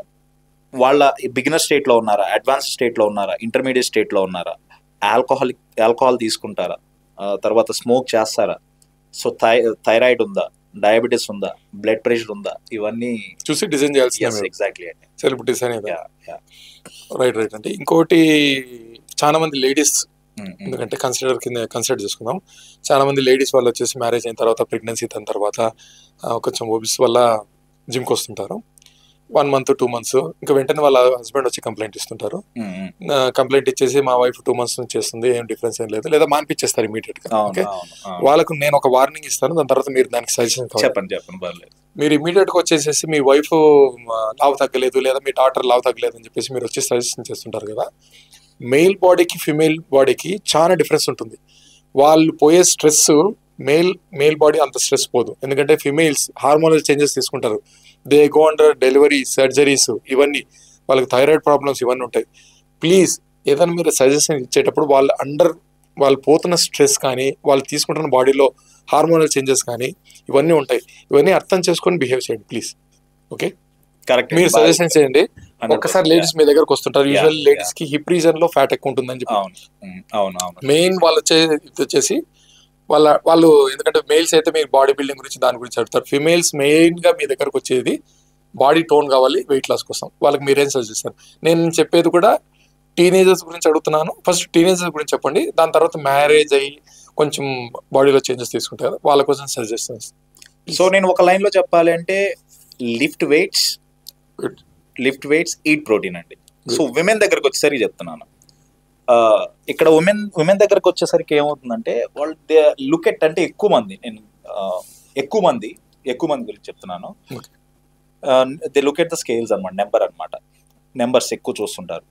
వాళ్ళ బిగినర్ స్టేట్లో ఉన్నారా, అడ్వాన్స్ స్టేట్లో ఉన్నారా, ఇంటర్మీడియట్ స్టేట్లో ఉన్నారా, ఆల్కహాల్ తీసుకుంటారా, తర్వాత స్మోక్ చేస్తారా, సో థైరాయిడ్ ఉందా, డయాబెటీస్ ఉందా, బ్లడ్ ప్రెషర్ ఉందా, ఇవన్నీ చూసి డిజైన్ చేయాల్సి. ఎగ్జాక్ట్లీ అండి, సెలబ్రిటీస్ అనేది. రైట్. అంటే ఇంకోటి, చాలా మంది లేడీస్, ఎందుకంటే కన్సిడర్ చేసుకుందాం, చాలా మంది లేడీస్ వాళ్ళు వచ్చేసి మ్యారేజ్ అయిన తర్వాత, ప్రెగ్నెన్సీ అయిన తర్వాత కొంచెం ఓబిస్ వల్ల జిమ్కి వస్తుంటారు. 1 month 2 months, ఇంకా వెంటనే వాళ్ళ హస్బెండ్ వచ్చి కంప్లైంట్ ఇస్తుంటారు. కంప్లైంట్ ఇచ్చేసి మా వైఫ్ 2 months నుంచి చేస్తుంది, ఏం డిఫరెన్స్ ఏం లేదు, లేదా మానిపించేస్తారు ఇమీడియట్ గా. ఓకే, వాళ్ళకు నేను ఒక వార్నింగ్ ఇస్తాను, దాని తర్వాత మీరు దానికి సజెషన్ చెప్పండి. మీరు ఇమీడియట్ గా వచ్చేసేసి మీ వైఫ్ లావు తగ్గలేదు, లేదా మీ డాటర్ లావు తగ్గలేదు అని చెప్పేసి మీరు వచ్చి సజెషన్ చేస్తుంటారు కదా. మెయిల్ బాడీకి ఫిమేల్ బాడీకి చాలా డిఫరెన్స్ ఉంటుంది. వాళ్ళు పోయే స్ట్రెస్ మేల్ బాడీ అంత స్ట్రెస్ పోదు, ఎందుకంటే ఫిమేల్స్ హార్మోనల్ చేంజెస్ తీసుకుంటారు. They go under delivery, surgeries, ఇవన్నీ వాళ్ళకి థైరాయిడ్ ప్రాబ్లమ్స్ ఇవన్నీ ఉంటాయి. ప్లీజ్ ఏదైనా మీరు సజెషన్ ఇచ్చేటప్పుడు వాళ్ళు పోతున్న స్ట్రెస్ కానీ, వాళ్ళు తీసుకుంటున్న బాడీలో హార్మోనల్ చేంజెస్ కానీ ఇవన్నీ ఉంటాయి. ఇవన్నీ అర్థం చేసుకొని బిహేవ్ చేయండి ప్లీజ్. Okay, correct. మీరు సజెషన్ చేయండి. ఒక్కసారి లేడీస్ మీ దగ్గరకు వస్తుంటారు, యూజువల్ లేడీస్ కి హిప్ రీజన్ లో ఫ్యాట్ ఎక్కువ ఉంటుందని చెప్పి. మెయిన్ వాళ్ళు వచ్చేసి వాళ్ళు ఎందుకంటే మెయిల్స్ అయితే మీరు బాడీ బిల్డింగ్ గురించి దాని గురించి అడుగుతారు. ఫిమేల్స్ మెయిన్ గా మీ దగ్గరకు వచ్చేది బాడీ టోన్ కావాలి, వెయిట్ లాస్ కోసం. వాళ్ళకి మీరేం సజెస్ట్ చేస్తారు? నేను చెప్పేది కూడా టీనేజర్స్ గురించి అడుగుతున్నాను. ఫస్ట్ టీనేజర్స్ గురించి చెప్పండి, దాని తర్వాత మ్యారేజ్ అయ్యి కొంచెం బాడీలో చేంజెస్ తీసుకుంటారు కదా, వాళ్ళ కోసం సజెషన్స్. సో నేను ఒక లైన్ లో చెప్పాలి అంటే లిఫ్ట్ వెయిట్స్, ఈట్ ప్రోటీన్ అండి. సో విమెన్ దగ్గరకు వచ్చేసరికి చెప్తున్నాను, ఇక్కడ ఉమెన్ దగ్గరకు వచ్చేసరికి ఏమవుతుందంటే వాళ్ళు దే లుక్ ఎట్ అంటే ఎక్కువ మంది ఎక్కువ మంది గురించి చెప్తున్నాను. They look at the scales అనమాట, నెంబర్స్ ఎక్కువ చూస్తుంటారు.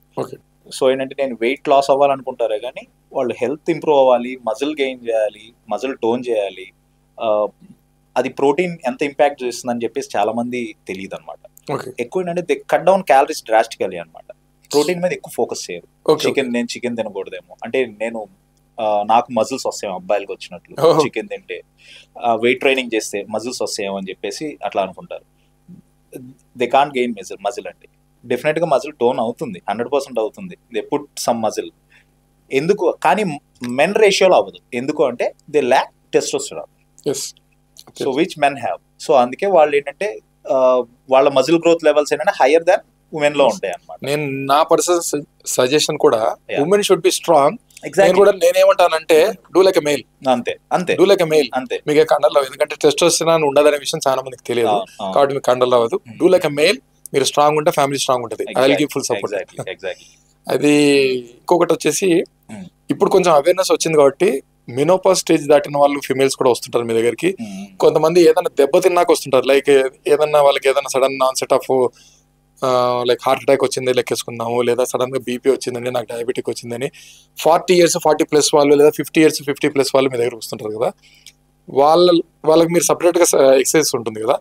సో ఏంటంటే నేను వెయిట్ లాస్ అవ్వాలనుకుంటారే కానీ వాళ్ళు హెల్త్ ఇంప్రూవ్ అవ్వాలి, మజిల్ గెయిన్ చేయాలి, మజిల్ టోన్ చేయాలి, అది ప్రోటీన్ ఎంత ఇంపాక్ట్ చేస్తుందని చెప్పేసి చాలా మంది తెలియదు అనమాట. ఎక్కువ ఏంటంటే they cut down calories drastically అనమాట. ప్రోటీన్ మీద ఎక్కువ ఫోకస్ చేయరు. చికెన్ తినకూడదేమో అంటే నాకు మజిల్స్ వస్తాయేమో అబ్బాయిలకి వచ్చినట్లు, చికెన్ తింటే వెయిట్ ట్రైనింగ్ చేస్తే మజిల్స్ వస్తాయేమో అని చెప్పేసి అట్లా అనుకుంటారు. దే కాంట్ గెయిన్ మజిల్ అంటే డెఫినెట్ గా మజిల్ టోన్ అవుతుంది, 100% అవుతుంది. They put some muscle. ఎందుకు కానీ మెన్ రేషియోలో అవ్వదు. ఎందుకు అంటే they lakh testosterone, so which men have. So అందుకే వాళ్ళు ఏంటంటే వాళ్ళ మజిల్ గ్రోత్ లెవెల్స్ ఏంటంటే హైయర్ దాన్ ఉమెన్ లో ఉంటాయి అన్నమాట. నేను నా పర్సనల్ సజెషన్ కూడా ఉమెన్ షుడ్ బి స్ట్రాంగ్. నేనేమంటానంటే డూ లైక్ ఎ మేల్, అంతే డూ లైక్ ఎ మేల్, అంతే. మీకు కండల్లో, ఎందుకంటే టెస్టోస్టెరాన్ ఉండదనే విషయం చాలా మందికి తెలియదు కాబట్టి మీకు కండల్లో అవ్వదు. డూ లైక్ ఎ మేల్, మీరు స్ట్రాంగ్ ఉంటే ఫ్యామిలీ స్ట్రాంగ్ ఉంటుంది. I will give full support. అది ఇంకొకటి వచ్చేసి ఇప్పుడు కొంచెం అవేర్నెస్ వచ్చింది కాబట్టి మెనోపాజ్ స్టేజ్ దాటిన వాళ్ళు ఫిమేల్స్ కూడా వస్తుంటారు మీ దగ్గరికి. కొంతమంది ఏదైనా దెబ్బ తిన్నాక వస్తుంటారు, లైక్ ఏదన్నా వాళ్ళకి ఏదైనా sudden onset of like heart attack వచ్చింది లెక్కేసుకుందాము, లేదా సడన్ గా బీపీ వచ్చిందని, నాకు డయాబెటిక్ వచ్చిందని 40 years 40+ వాళ్ళు, లేదా 50 years 50+ వాళ్ళు మీ దగ్గర వస్తుంటారు కదా. వాళ్ళకి మీరు సపరేట్ గా ఎక్సర్సైజ్ ఉంటుంది కదా,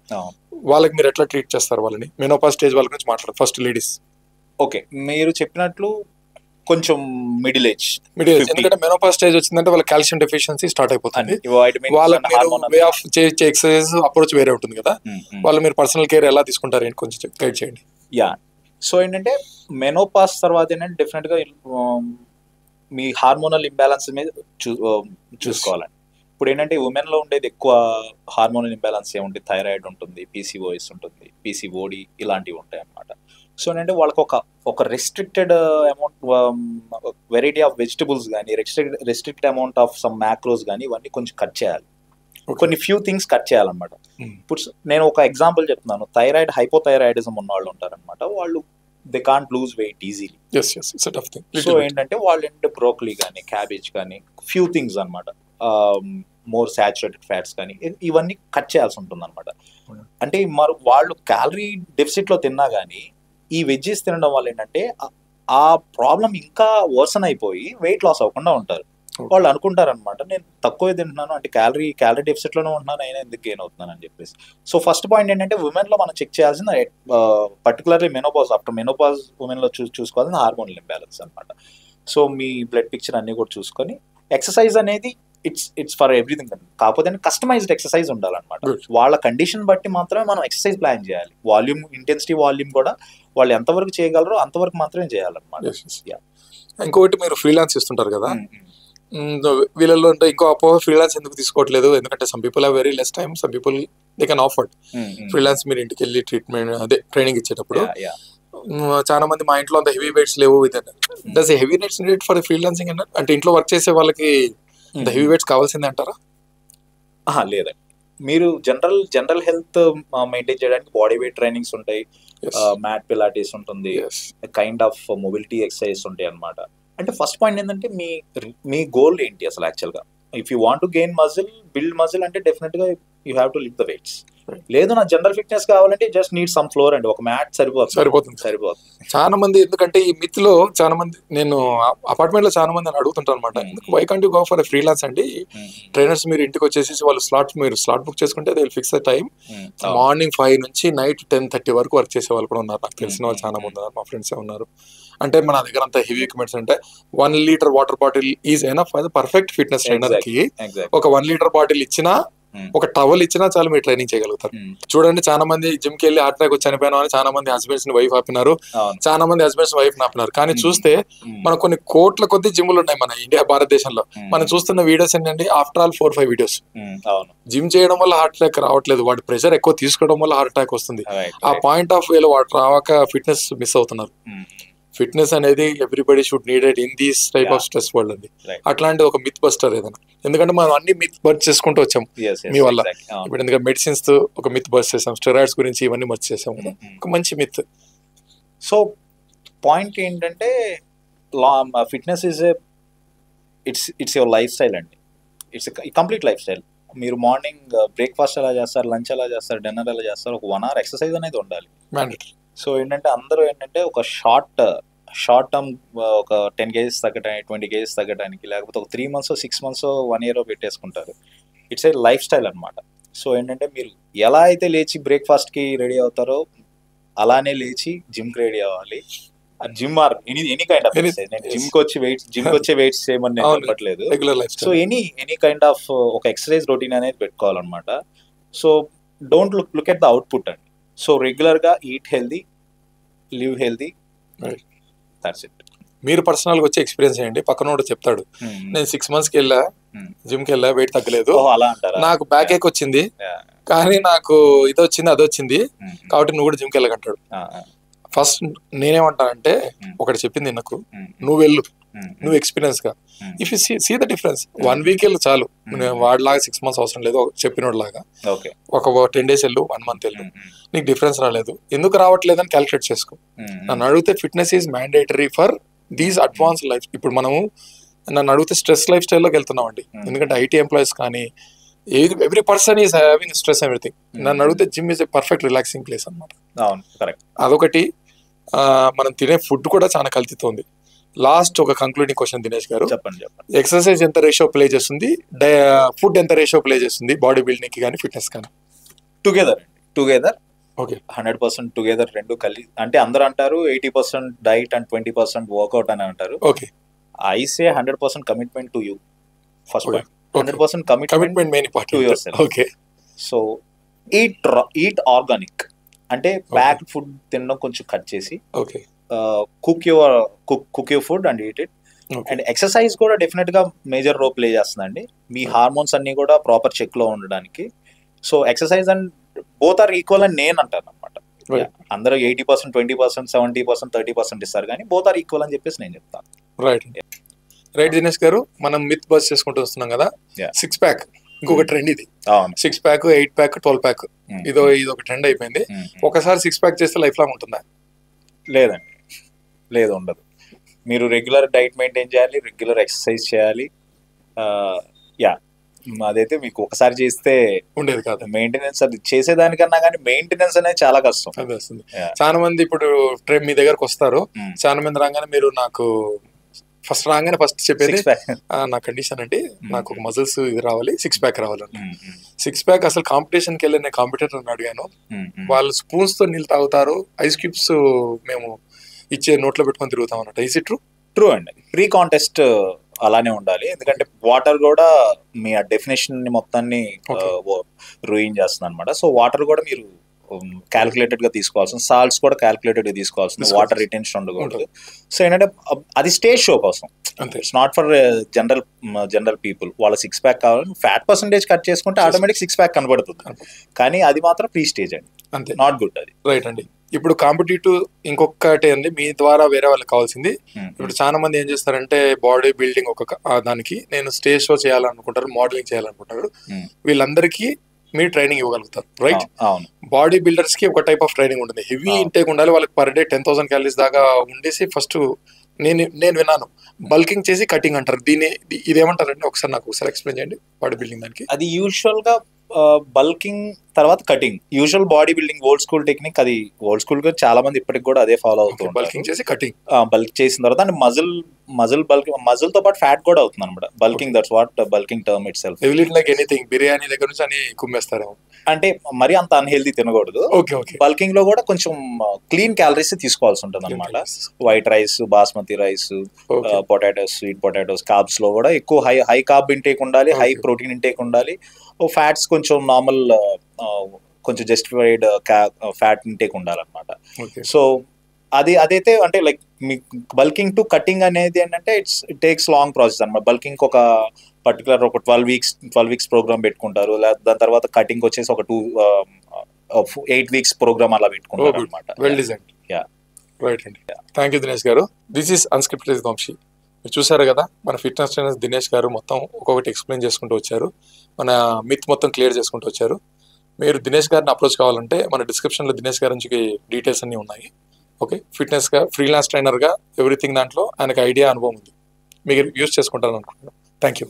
వాళ్ళకి మీరు ఎట్లా ట్రీట్ చేస్తారు వాళ్ళని? మెనోపాజ్ స్టేజ్ వాళ్ళ గురించి మాట్లాడారు ఫస్ట్, లేడీస్. ఓకే, మీరు చెప్పినట్లు కొంచెం మిడిల్ ఏజ్, ఎందుకంటే మెనోపాజ్ స్టేజ్ వచ్చిందంటే వాళ్ళ కాల్షియం డెఫిషియన్సీ స్టార్ట్ అయిపోతుంది. వాళ్ళకి వే ఆఫ్ ఎక్సర్సైజ్ అప్రోచ్ వేరే ఉంటుంది కదా, వాళ్ళు మీరు పర్సనల్ కేర్ ఎలా తీసుకుంటారు ఏంటి కొంచెం గైడ్ చేయండి. సో ఏంటంటే మెనోపాజ్ తర్వాత ఏంటంటే డెఫినెట్ గా మీ హార్మోనల్ ఇంబ్యాలెన్స్ మీద చూసుకోవాలండి. ఇప్పుడు ఏంటంటే ఉమెన్ లో ఉండేది ఎక్కువ హార్మోనల్ ఇంబ్యాలెన్స్ ఏముంటుంది, థైరాయిడ్ ఉంటుంది, పీసీఓఎస్ ఉంటుంది, పీసీఓడి ఇలాంటివి ఉంటాయి అన్నమాట. సో ఏంటంటే వాళ్ళకి ఒక restricted amount variety of vegetables కానీ, restricted amount of some macros కానీ ఇవన్నీ కొంచెం కట్ చేయాలి. కొన్ని ఫ్యూ థింగ్స్ కట్ చేయాలన్నమాట. ఇప్పుడు నేను ఒక ఎగ్జాంపుల్ చెప్తున్నాను. థైరాయిడ్, హైపోథైరాయిడిజం ఉన్న వాళ్ళు ఉంటారనమాట, వాళ్ళు they can't lose weight easily. So ఏంటంటే వాళ్ళు ఏంటంటే బ్రోకలీ కానీ, క్యాబేజ్ కానీ, ఫ్యూ థింగ్స్ అనమాట, మోర్ సాచురేటెడ్ ఫ్యాట్స్ కానీ ఇవన్నీ కట్ చేయాల్సి ఉంటుంది అనమాట. అంటే వాళ్ళు క్యాలరీ డెఫిసిట్ లో తిన్నా కానీ ఈ వెజ్జెస్ తినడం వల్ల ఏంటంటే ఆ ప్రాబ్లం ఇంకా వర్సన్ అయిపోయి వెయిట్ లాస్ అవ్వకుండా ఉంటారు. వాళ్ళు అనుకుంటారు అనమాట, నేను తక్కువ తింటున్నాను అంటే క్యాలరీ డెఫిసిట్ లోనే ఉంటున్నాను, అయినా ఎందుకు గెయిన్ అవుతున్నాను అని చెప్పేసి. సో ఫస్ట్ పాయింట్ ఏంటంటే ఉమెన్ లో మనం చెక్ చేయాల్సింది particularly menopause, after menopause women లో చూసుకోవాల్సిన హార్మోనల్ ఇంబ్యాలెన్స్ అనమాట. సో మీ బ్లడ్ పిక్చర్ అన్ని కూడా చూసుకొని ఎక్సర్సైజ్ అనేది ఇట్స్ ఫర్ ఎవ్రీథింగ్ అండి. కాకపోతే కస్టమైజ్డ్ ఎక్సర్సైజ్ ఉండాలన్నమాట. వాళ్ళ కండిషన్ బట్టి మాత్రమే మనం ఎక్సర్సైజ్ ప్లాన్ చేయాలి. వాల్యూమ్, ఇంటెన్సిటీ, వాల్యూమ్ కూడా వాళ్ళు ఎంతవరకు చేయగలరో అంతవరకు మాత్రమే చేయాలన్నమాట. ఇంకొకటి మీరు ఫ్రీలాన్స్ ఇస్తుంటారు కదా, వీళ్ళలో అంటే ఇంకో అపోహ, ఫ్రీలాన్స్ ఎందుకు తీసుకోవట్లేదు? ఎందుకంటే some people have very less time, some people they can offered freelance. మీరు ఇంటికి వెళ్ళి ట్రీట్మెంట్ అదే ట్రైనింగ్ ఇచ్చేటప్పుడు చాలా మంది మా ఇంట్లో అంత హెవీ వెయిట్స్ లేవు, does heavy weights needed for freelancing అంటే ఇంట్లో వర్క్ చేసే వాళ్ళకి హెవీ వెయిట్స్ కావాల్సిందే అంటారా? లేదండి, మీరు జనరల్ హెల్త్ మెయింటైన్ చేయడానికి బాడీ వెయిట్ ట్రైనింగ్స్ ఉంటాయి, మ్యాట్ పిలాటిస్ ఉంటుంది, కైండ్ ఆఫ్ మొబిలిటీ ఎక్సర్సైజ్ ఉంటాయి అన్నమాట. అంటే ఫస్ట్ పాయింట్ ఏంటంటే మీ గోల్ ఏంటి అసలు యాక్చువల్గా. If you want to gain muscle, build muscle అంటే డెఫినెట్ గా you have to lift the weights. లేదు నా జనరల్ ఫిట్నెస్ కావాలంటే జస్ట్ నీడ్ సమ్ ఫ్లోర్ అండి, ఒక మ్యాట్ సరిపోతుంది. చాలా మంది, ఎందుకంటే ఈ మిత్ లో చాలా మంది, నేను అపార్ట్మెంట్ లో చాలా మంది అని అడుగుతుంటాను అనమాట, why can't you go for freelance అండి? ట్రైనర్స్ మీరు ఇంటికి వచ్చేసి వాళ్ళు మీరు స్లాట్ బుక్ చేసుకుంటే they will fix the time. Morning 5 నుంచి నైట్ 10:30 వరకు వర్క్ చేసే వాళ్ళు కూడా ఉన్నారు, నాకు తెలిసిన వాళ్ళు చాలా మంది ఉన్నారు, మా ఫ్రెండ్స్ ఉన్నారు. అంటే మన దగ్గర అంత హెవీ ఎక్విప్మెంట్స్ అంటే 1 liter water bottle is enough for the perfect fitness trainer కి. ఒక 1 liter బాటిల్ ఇచ్చినా, ఒక టవల్ ఇచ్చినా చాలు మీరు ట్రైనింగ్ చేయగలుగుతారు. చూడండి, చాలా మంది జిమ్ కి వెళ్ళి హార్ట్ అటాక్ వచ్చి చనిపోయినా అని చాలా మంది హస్బెండ్స్ ని వైఫ్ ఆపినారు, చాలా మంది హస్బెండ్స్ వైఫ్ ఆపినారు. కానీ చూస్తే మన కొన్ని కోట్ల కొద్ది జిమ్లు ఉన్నాయి మన ఇండియా, భారతదేశంలో. మనం చూస్తున్న వీడియోస్ ఏంటంటే ఆఫ్టర్ ఆల్ 4-5 వీడియోస్. జిమ్ చేయడం వల్ల హార్ట్ అటాక్ రావట్లేదు, వాడి ప్రెషర్ ఎక్కువ తీసుకోవడం వల్ల హార్ట్ అటాక్ వస్తుంది. ఆ పాయింట్ ఆఫ్ వ్యూలో వాడు రావాక ఫిట్నెస్ మిస్ అవుతున్నారు. ఫిట్నెస్ అనేది everybody should needed in these type of stress world అండి. అట్లాంటి ఒక మిత్ బస్టర్ ఏదైనా, ఎందుకంటే మనం అన్ని మిత్ బర్త్ చేసుకుంటూ వచ్చాం మీ వల్ల. ఇప్పుడు ఎందుకంటే మెడిసిన్స్ తో ఒక మిత్ బర్త్ చేసాం, స్టెరాయిడ్స్ గురించి ఇవన్నీ మర్చి చేసాం కదా, ఒక మంచి మిత్. సో పాయింట్ ఏంటంటే fitness is it's your life style అండి. It's complete lifestyle. మీరు మార్నింగ్ బ్రేక్ఫాస్ట్ ఎలా చేస్తారు, లంచ్ ఎలా చేస్తారు, డిన్నర్ ఎలా చేస్తారు, ఒక 1 hour ఎక్సర్సైజ్ అనేది ఉండాలి. సో ఏంటంటే అందరూ ఏంటంటే ఒక షార్ట్ టర్మ్ ఒక 10 kgs తగ్గడానికి, 20 kgs తగ్గడానికి, లేకపోతే ఒక 3 months 6 months 1 year పెట్టేసుకుంటారు. ఇట్స్ ఏ లైఫ్ స్టైల్ అనమాట. సో ఏంటంటే మీరు ఎలా అయితే లేచి బ్రేక్ఫాస్ట్కి రెడీ అవుతారో అలానే లేచి జిమ్కి రెడీ అవ్వాలి. Gym or any kind of exercise. నేను జిమ్కి వచ్చే వెయిట్స్ చేయమని నేను చెప్పట్లేదు. సో ఎనీ కైండ్ ఆఫ్ ఒక ఎక్సర్సైజ్ రొటీన్ అనేది పెట్టుకోవాలన్నమాట. So don't look at the output అండి. సో రెగ్యులర్గా eat healthy, live healthy, that's it. మీరు పర్సనల్ గా వచ్చే ఎక్స్పీరియన్స్ ఏంటి? పక్కనోడు చెప్తాడు, నేను 6 months కి వెళ్ళా, జిమ్ కి వెళ్ళా, వెయిట్ తగ్గలేదు, నాకు బ్యాక్ ఏక్ వచ్చింది, కానీ నాకు ఇది వచ్చింది అది వచ్చింది, కాబట్టి నువ్వు కూడా జిమ్ కి వెళ్ళకంటాడు. ఫస్ట్ నేనేమంటానంటే, ఒకటి చెప్పింది నాకు, నువ్వు వెళ్ళు, నువ్వు ఎక్స్పీరియన్స్ గా, if you see the difference, 1 week వెళ్ళు చాలు. వాడిలాగా 6 months అవసరం లేదు, చెప్పినోడు లాగా ఒక 10 days వెళ్ళు, 1 month వెళ్ళు, నీకు డిఫరెన్స్ రాలేదు, ఎందుకు రావట్లేదు అని క్యాలిక్యులేట్ చేసుకో. నన్ను అడిగితే fitness is mandatory for these advance life. ఇప్పుడు మనము నన్ను అడిగితే స్ట్రెస్ లైఫ్ స్టైల్లోకి వెళ్తున్నాం అండి. ఎందుకంటే ఐటీ ఎంప్లాయీస్ కానీ every person is having stress everything. నన్ను అడిగితే gym is a perfect relaxing place అనమాట. అదొకటి. మనం తినే ఫుడ్ కూడా చాలా కల్తీతోంది. లాస్ట్ ఒక కంక్లూడింగ్ క్వశ్చన్ దినేష్ గారు, చెప్పండి. ఎక్సర్సైజ్ ఎంత రేషియో ప్లే చేస్తుంది, ఫుడ్ ఎంత రేషియో ప్లే చేస్తుంది బాడీ బిల్డింగ్ కి కానీ ఫిట్నెస్ కానీ? టుగెదర్ ఓకే, 100% టుగెదర్, రెండు కలిసి. అంటే అందరూ అంటారు 80% డైట్ అండ్ 20% వర్కౌట్ అని అంటారు. Okay, I say 100% commitment to you. First point, 100% commitment main important to yourself. Okay, so eat organic, అంటే ప్యాక్డ్ ఫుడ్ తినడం కొంచెం కట్ చేసి, okay, cook your food and eat it. And exercise కూడా డెఫినెట్ గా major role play చేస్తుందండి, మీ hormones అన్ని కూడా ప్రాపర్ చెక్ లో ఉండడానికి. So exercise and both are equal అని నేను అంటాను అనమాట. అందరూ 80%, 20%, 70%, 30% ఇస్తారు, కానీ బోత్ ఆర్ ఈక్వల్ అని చెప్పేసి నేను చెప్తాను. రైట్ దినేష్ గారు, మనం మిత్ బస్ చేసుకుంటూ వస్తున్నాం కదా. 6 pack ఇంకొక ట్రెండ్ ఇది. 6 pack, 8 pack, 12 pack ఇది ఒక ట్రెండ్ అయిపోయింది. ఒకసారి 6 pack చేస్తే లైఫ్ లాంగ్ ఉంటుందా? లేదండి, లేదు, ఉండదు. మీరు రెగ్యులర్ డైట్ మెయింటైన్ చేయాలి, రెగ్యులర్ ఎక్సర్సైజ్ చేయాలి. అదైతే మీకు ఒకసారి చేస్తే ఉండేది కాదు. మెయింటెనెన్స్ అది చేసేదానికన్నా కానీ మెయింటెనెన్స్ అనేది చాలా కష్టం. అది వస్తుంది. చాలా మంది ఇప్పుడు మీ దగ్గరకు వస్తారు, చాలా మంది రాగానే మీరు నాకు ఫస్ట్ చెప్పేది, నా కండిషన్ అంటే నాకు ఒక మజిల్స్ ఇది రావాలి, 6 pack రావాలండి. 6 pack అసలు కాంపిటీషన్ కి వెళ్ళి నేను కాంపిటేటర్ అడిగాను, వాళ్ళు స్పూన్స్ తో నీళ్ళు తాగుతారు, ఐస్ క్యూబ్స్ మేము ఇచ్చే నోట్లో పెట్టుకొని తిరుగుతాం అన్నట్టు. ఈజ్ ఇట్ ట్రూ అండి. ప్రీ కాంటెస్ట్ అలానే ఉండాలి, ఎందుకంటే వాటర్ కూడా మీ ఆ డెఫినేషన్ ని మొత్తాన్ని రూయిన్ చేస్తుంది అనమాట. సో వాటర్ కూడా మీరు క్యాల్కులేటెడ్ గా తీసుకోవాల్సింది, సాల్ట్స్ కూడా క్యాల్కులేటెడ్ గా తీసుకోవాల్సింది, వాటర్ రిటెన్షన్ ఉండకూడదు. సో ఏంటంటే అది స్టేజ్ షో కోసం, it's not for general people. వాళ్ళ 6 pack కావాలని ఫ్యాట్ పర్సెంటేజ్ కట్ చేసుకుంటే ఆటోమేటిక్ 6 pack కనబడుతుంది, కానీ అది మాత్రం ప్రీ స్టేజ్ అండి, అంతే, నాట్ గుడ్ అది. రైట్ అండి. ఇప్పుడు కాంపిటేటివ్ ఇంకొకటి అండి, మీ ద్వారా వేరే వాళ్ళకి కావాల్సింది. ఇప్పుడు చాలా మంది ఏం చేస్తారంటే బాడీ బిల్డింగ్ దానికి నేను స్టేజ్ షో చేయాలనుకుంటారు, మోడలింగ్ చేయాలనుకుంటారు, వీళ్ళందరికీ మీరు ట్రైనింగ్ ఇవ్వగలుగుతారు, రైట్? అవును. బాడీ బిల్డర్స్ కి ఒక టైప్ ఆఫ్ ట్రైనింగ్ ఉంటుంది, హెవీ ఇంటేక్ ఉండాలి, వాళ్ళకి పర్ డే 10,000 calories దాకా ఉండేసి ఫస్ట్ నేను విన్నాను బల్కింగ్ చేసి కటింగ్ అంటారు. ఇదేమంటారండి? ఒకసారి నాకు ఎక్స్ప్లెయిన్ చేయండి బాడీ బిల్డింగ్ దానికి. అది యూజువల్ గా బల్కింగ్ తర్వాత cutting, usual body building old school technique. అది ఓల్డ్ స్కూల్ గా చాలా మంది ఇప్పటికి కూడా అదే ఫాలో అవుతుంది. బల్కింగ్ చేసి కటింగ్, బల్క్ చేసిన తర్వాత అండ్ మజిల్ తో పాటు ఫ్యాట్ కూడా అవుతుంది అనమాట. Bulking, that's what bulking term it self. Like anything, biryani దగ్గర నుంచి అని కుమ్మేస్తారేమో, అంటే మరి అంత అన్హెల్దీ తినకూడదు. బల్కింగ్ లో కూడా కొంచెం క్లీన్ క్యాలరీస్ తీసుకోవాల్సి ఉంటుంది అనమాట. White rice, basmati rice, potatoes, sweet potatoes, carbs లో కూడా ఎక్కువ హై కార్బ్ ఇంటేక్ ఉండాలి, హై ప్రోటీన్ ఇంటేక్ ఉండాలి. ఫ్యాట్స్ కొంచెం నార్మల్, కొంచెం జస్టిఫైడ్ ఫ్యాట్ ఇంటేక్ ఉండాలన్నమాట. సో అదైతే అంటే like me bulking to cutting అనేది ఏంటంటే ఇట్ టేక్స్ లాంగ్ ప్రాసెస్ అనమాట. బల్కింగ్ ఒక పర్టికులర్ ఒక 12 weeks ప్రోగ్రామ్ పెట్టుకుంటారు, దాని తర్వాత కటింగ్ వచ్చేసి ఒక 8 weeks ప్రోగ్రామ్ అలా పెట్టుకుంటారు అనమాట. రైట్ అండి. Thank you Dinesh garu. This is unscripted with Vamshi. మీరు చూసారు కదా, మన ఫిట్నెస్ ట్రైనర్ దినేష్ గారు మొత్తం ఒక్కొక్కటి ఎక్స్ప్లెయిన్ చేసుకుంటూ వచ్చారు, మన మిత్ మొత్తం క్లియర్ చేసుకుంటూ వచ్చారు. మీరు దినేష్ గారిని అప్రోచ్ కావాలంటే మన డిస్క్రిప్షన్లో దినేష్ గారి నుంచి డీటెయిల్స్ అన్నీ ఉన్నాయి. ఓకే, ఫిట్నెస్గా ఫ్రీలాన్స్ ట్రైనర్గా ఎవ్రీథింగ్ దాంట్లో ఆయనకు ఐడియా, అనుభవం ఉంది, మీరు యూజ్ చేసుకుంటారని అనుకుంటున్నాను. Thank you.